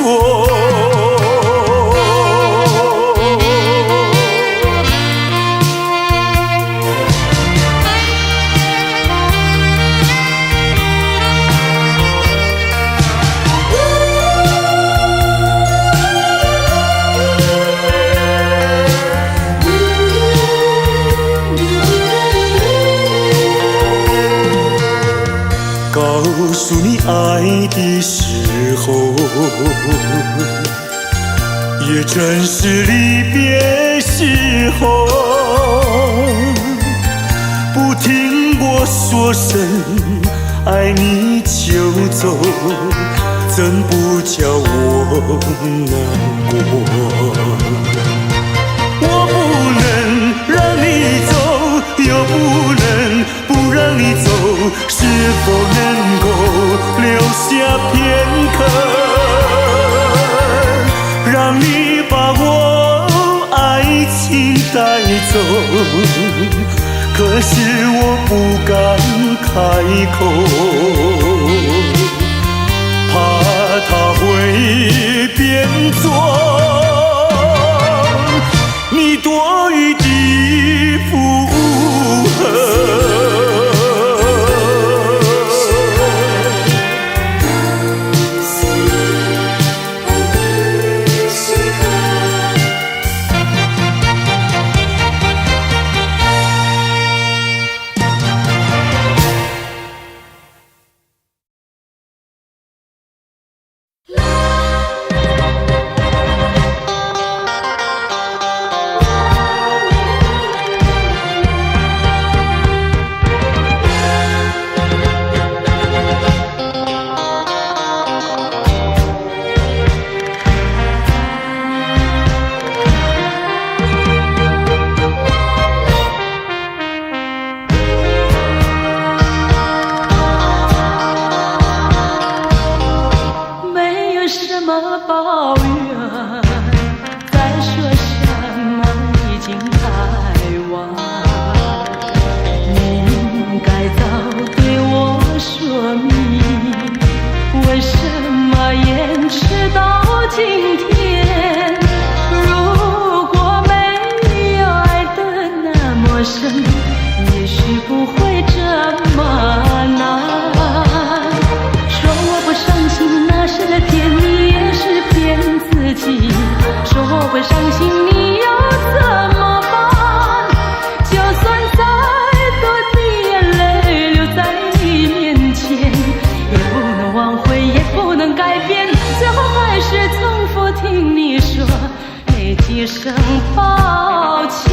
告诉你爱的时候，也正是离别时候。不听我说声爱你就走，怎不叫我难过？我不能让你走，又不能不让让你走，是否能够留下片刻，让你把我爱情带走？可是我不敢开口，怕它会变作你多余的负荷。一声抱歉。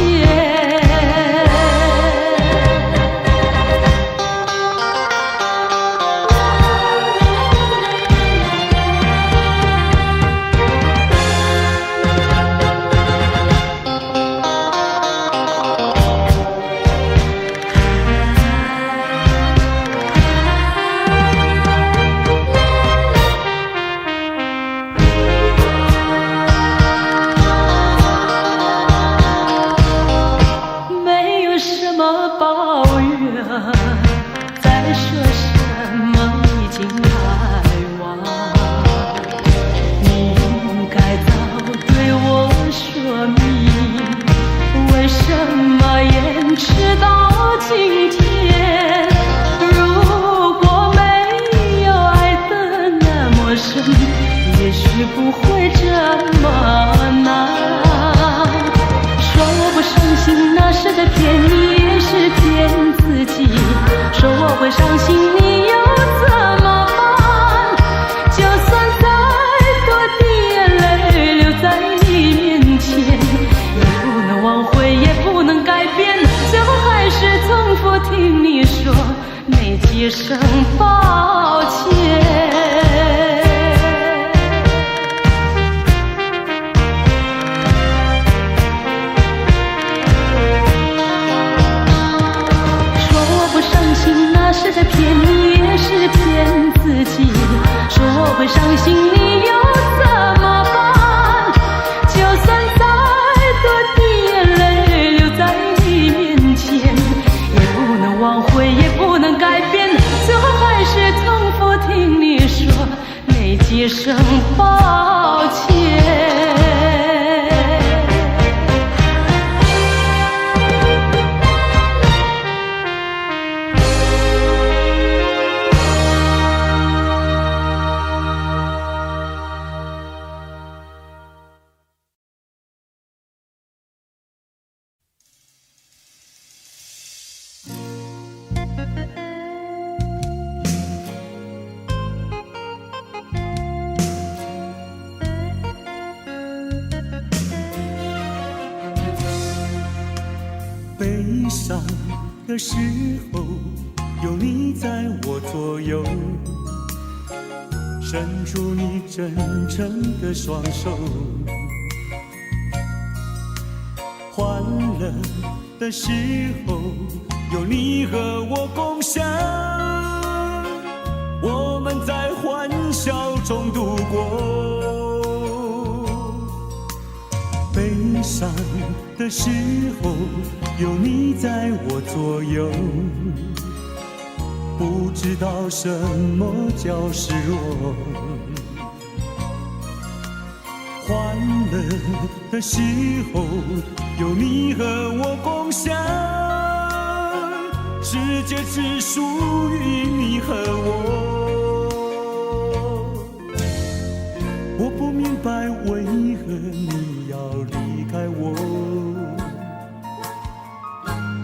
也许不会这么难。说我不伤心，那是在骗你，也是骗自己。说我会伤心，你又怎么办？就算再多的眼泪流在你面前，也不能挽回，也不能改变，最后还是重复听你说那几声抱歉。是在骗你，也是骗自己。说我会伤心，你又怎么办？就算再多的眼泪流在你面前，也不能挽回，也不能改变，最后还是重复听你说那几声抱歉。悲伤的时候，有你在我左右，伸出你真诚的双手。欢乐的时候，有你和我共享，我们在欢笑中度过。悲伤的时候，有你在我左右，不知道什么叫失落。欢乐的时候，有你和我共享，世界只属于你和我。我不明白为何你要离开我，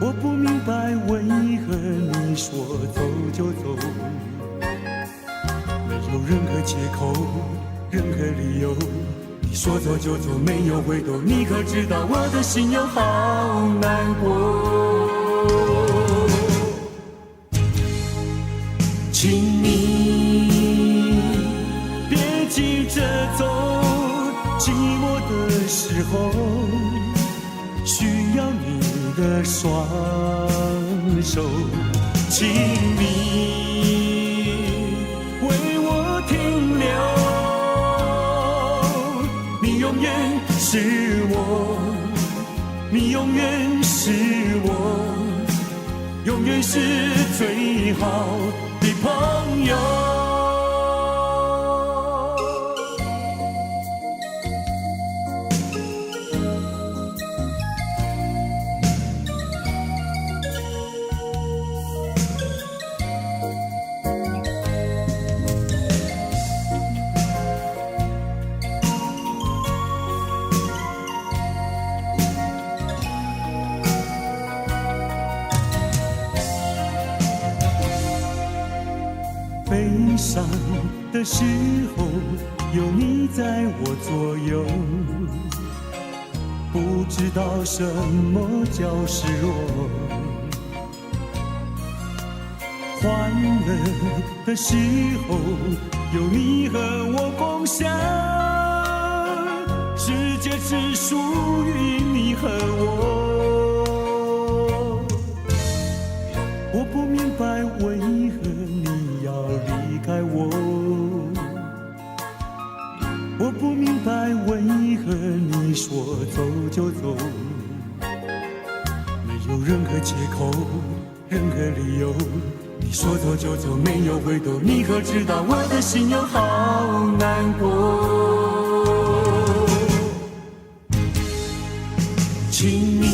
我不明白为何你说走就走，没有任何借口，任何理由。你说走就走，没有回头，你可知道我的心有好难过？请你别急着走，寂寞的时候需要你的双手，请你为我停留。你永远是我，你永远是我，永远是最好的朋友。悲伤的时候，有你在我左右，不知道什么叫失落。欢乐的时候，有你和我共享，世界只属于你和我。我不明白为何你要离开我，我不明白为何你说走就走，没有任何借口，任何理由。你说走就走，没有回头，你可知道我的心有好难过？请你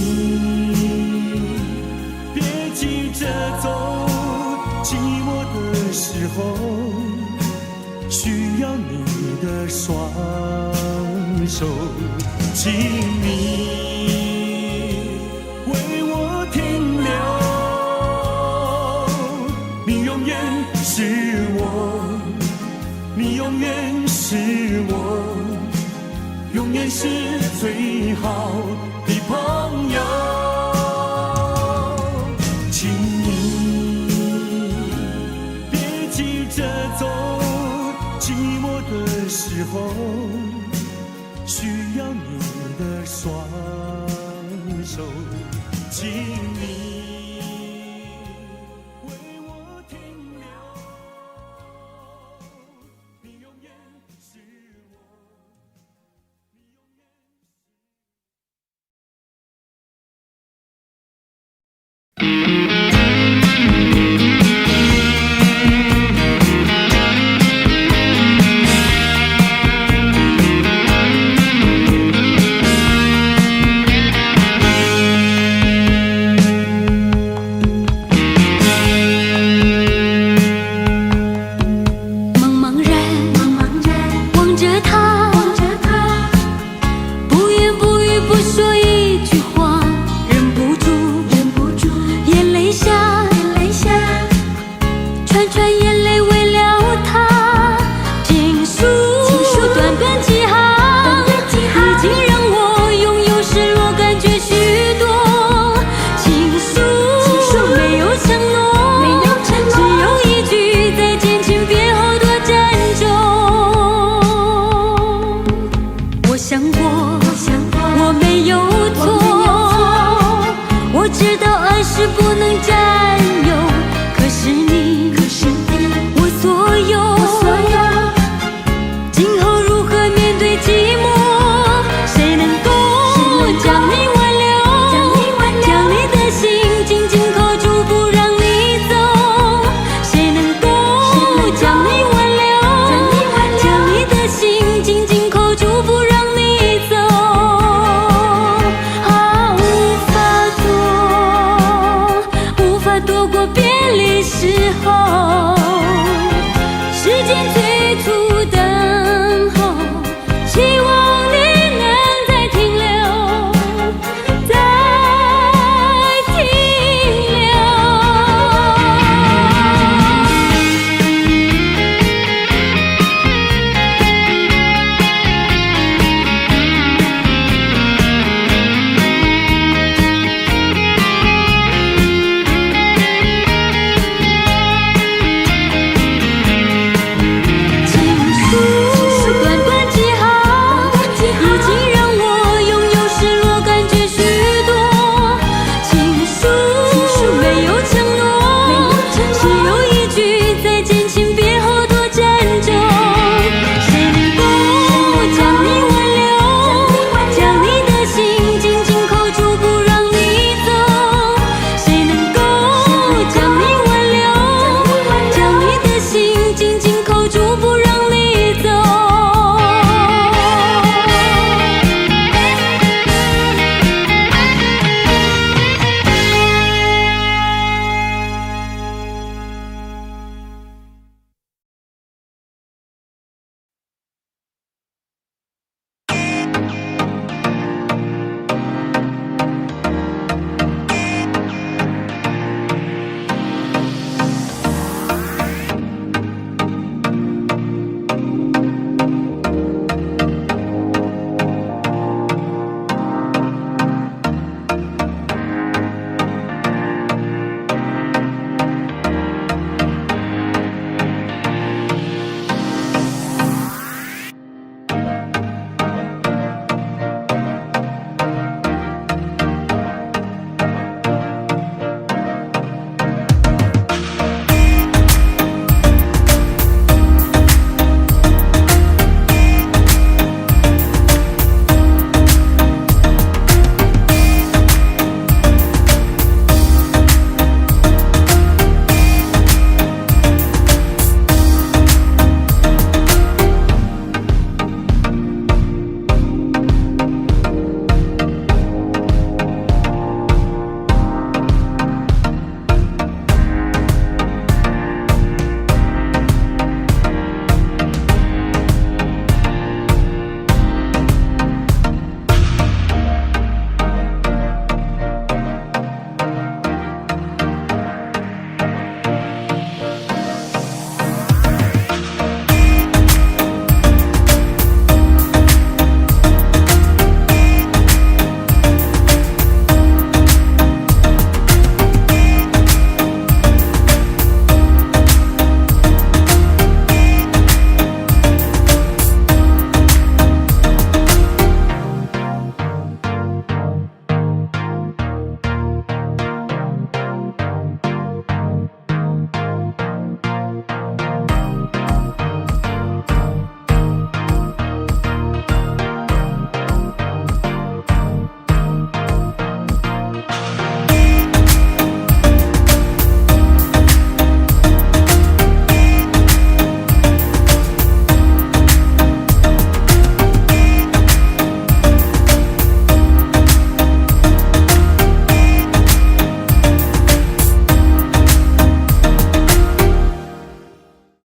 别急着走，寂寞的时候需要你的双手，请你为我停留。你永远是我，你永远是我，永远是最好的朋友。请你别急着走，寂寞的时候需要你的双手，请你躲过别离时候。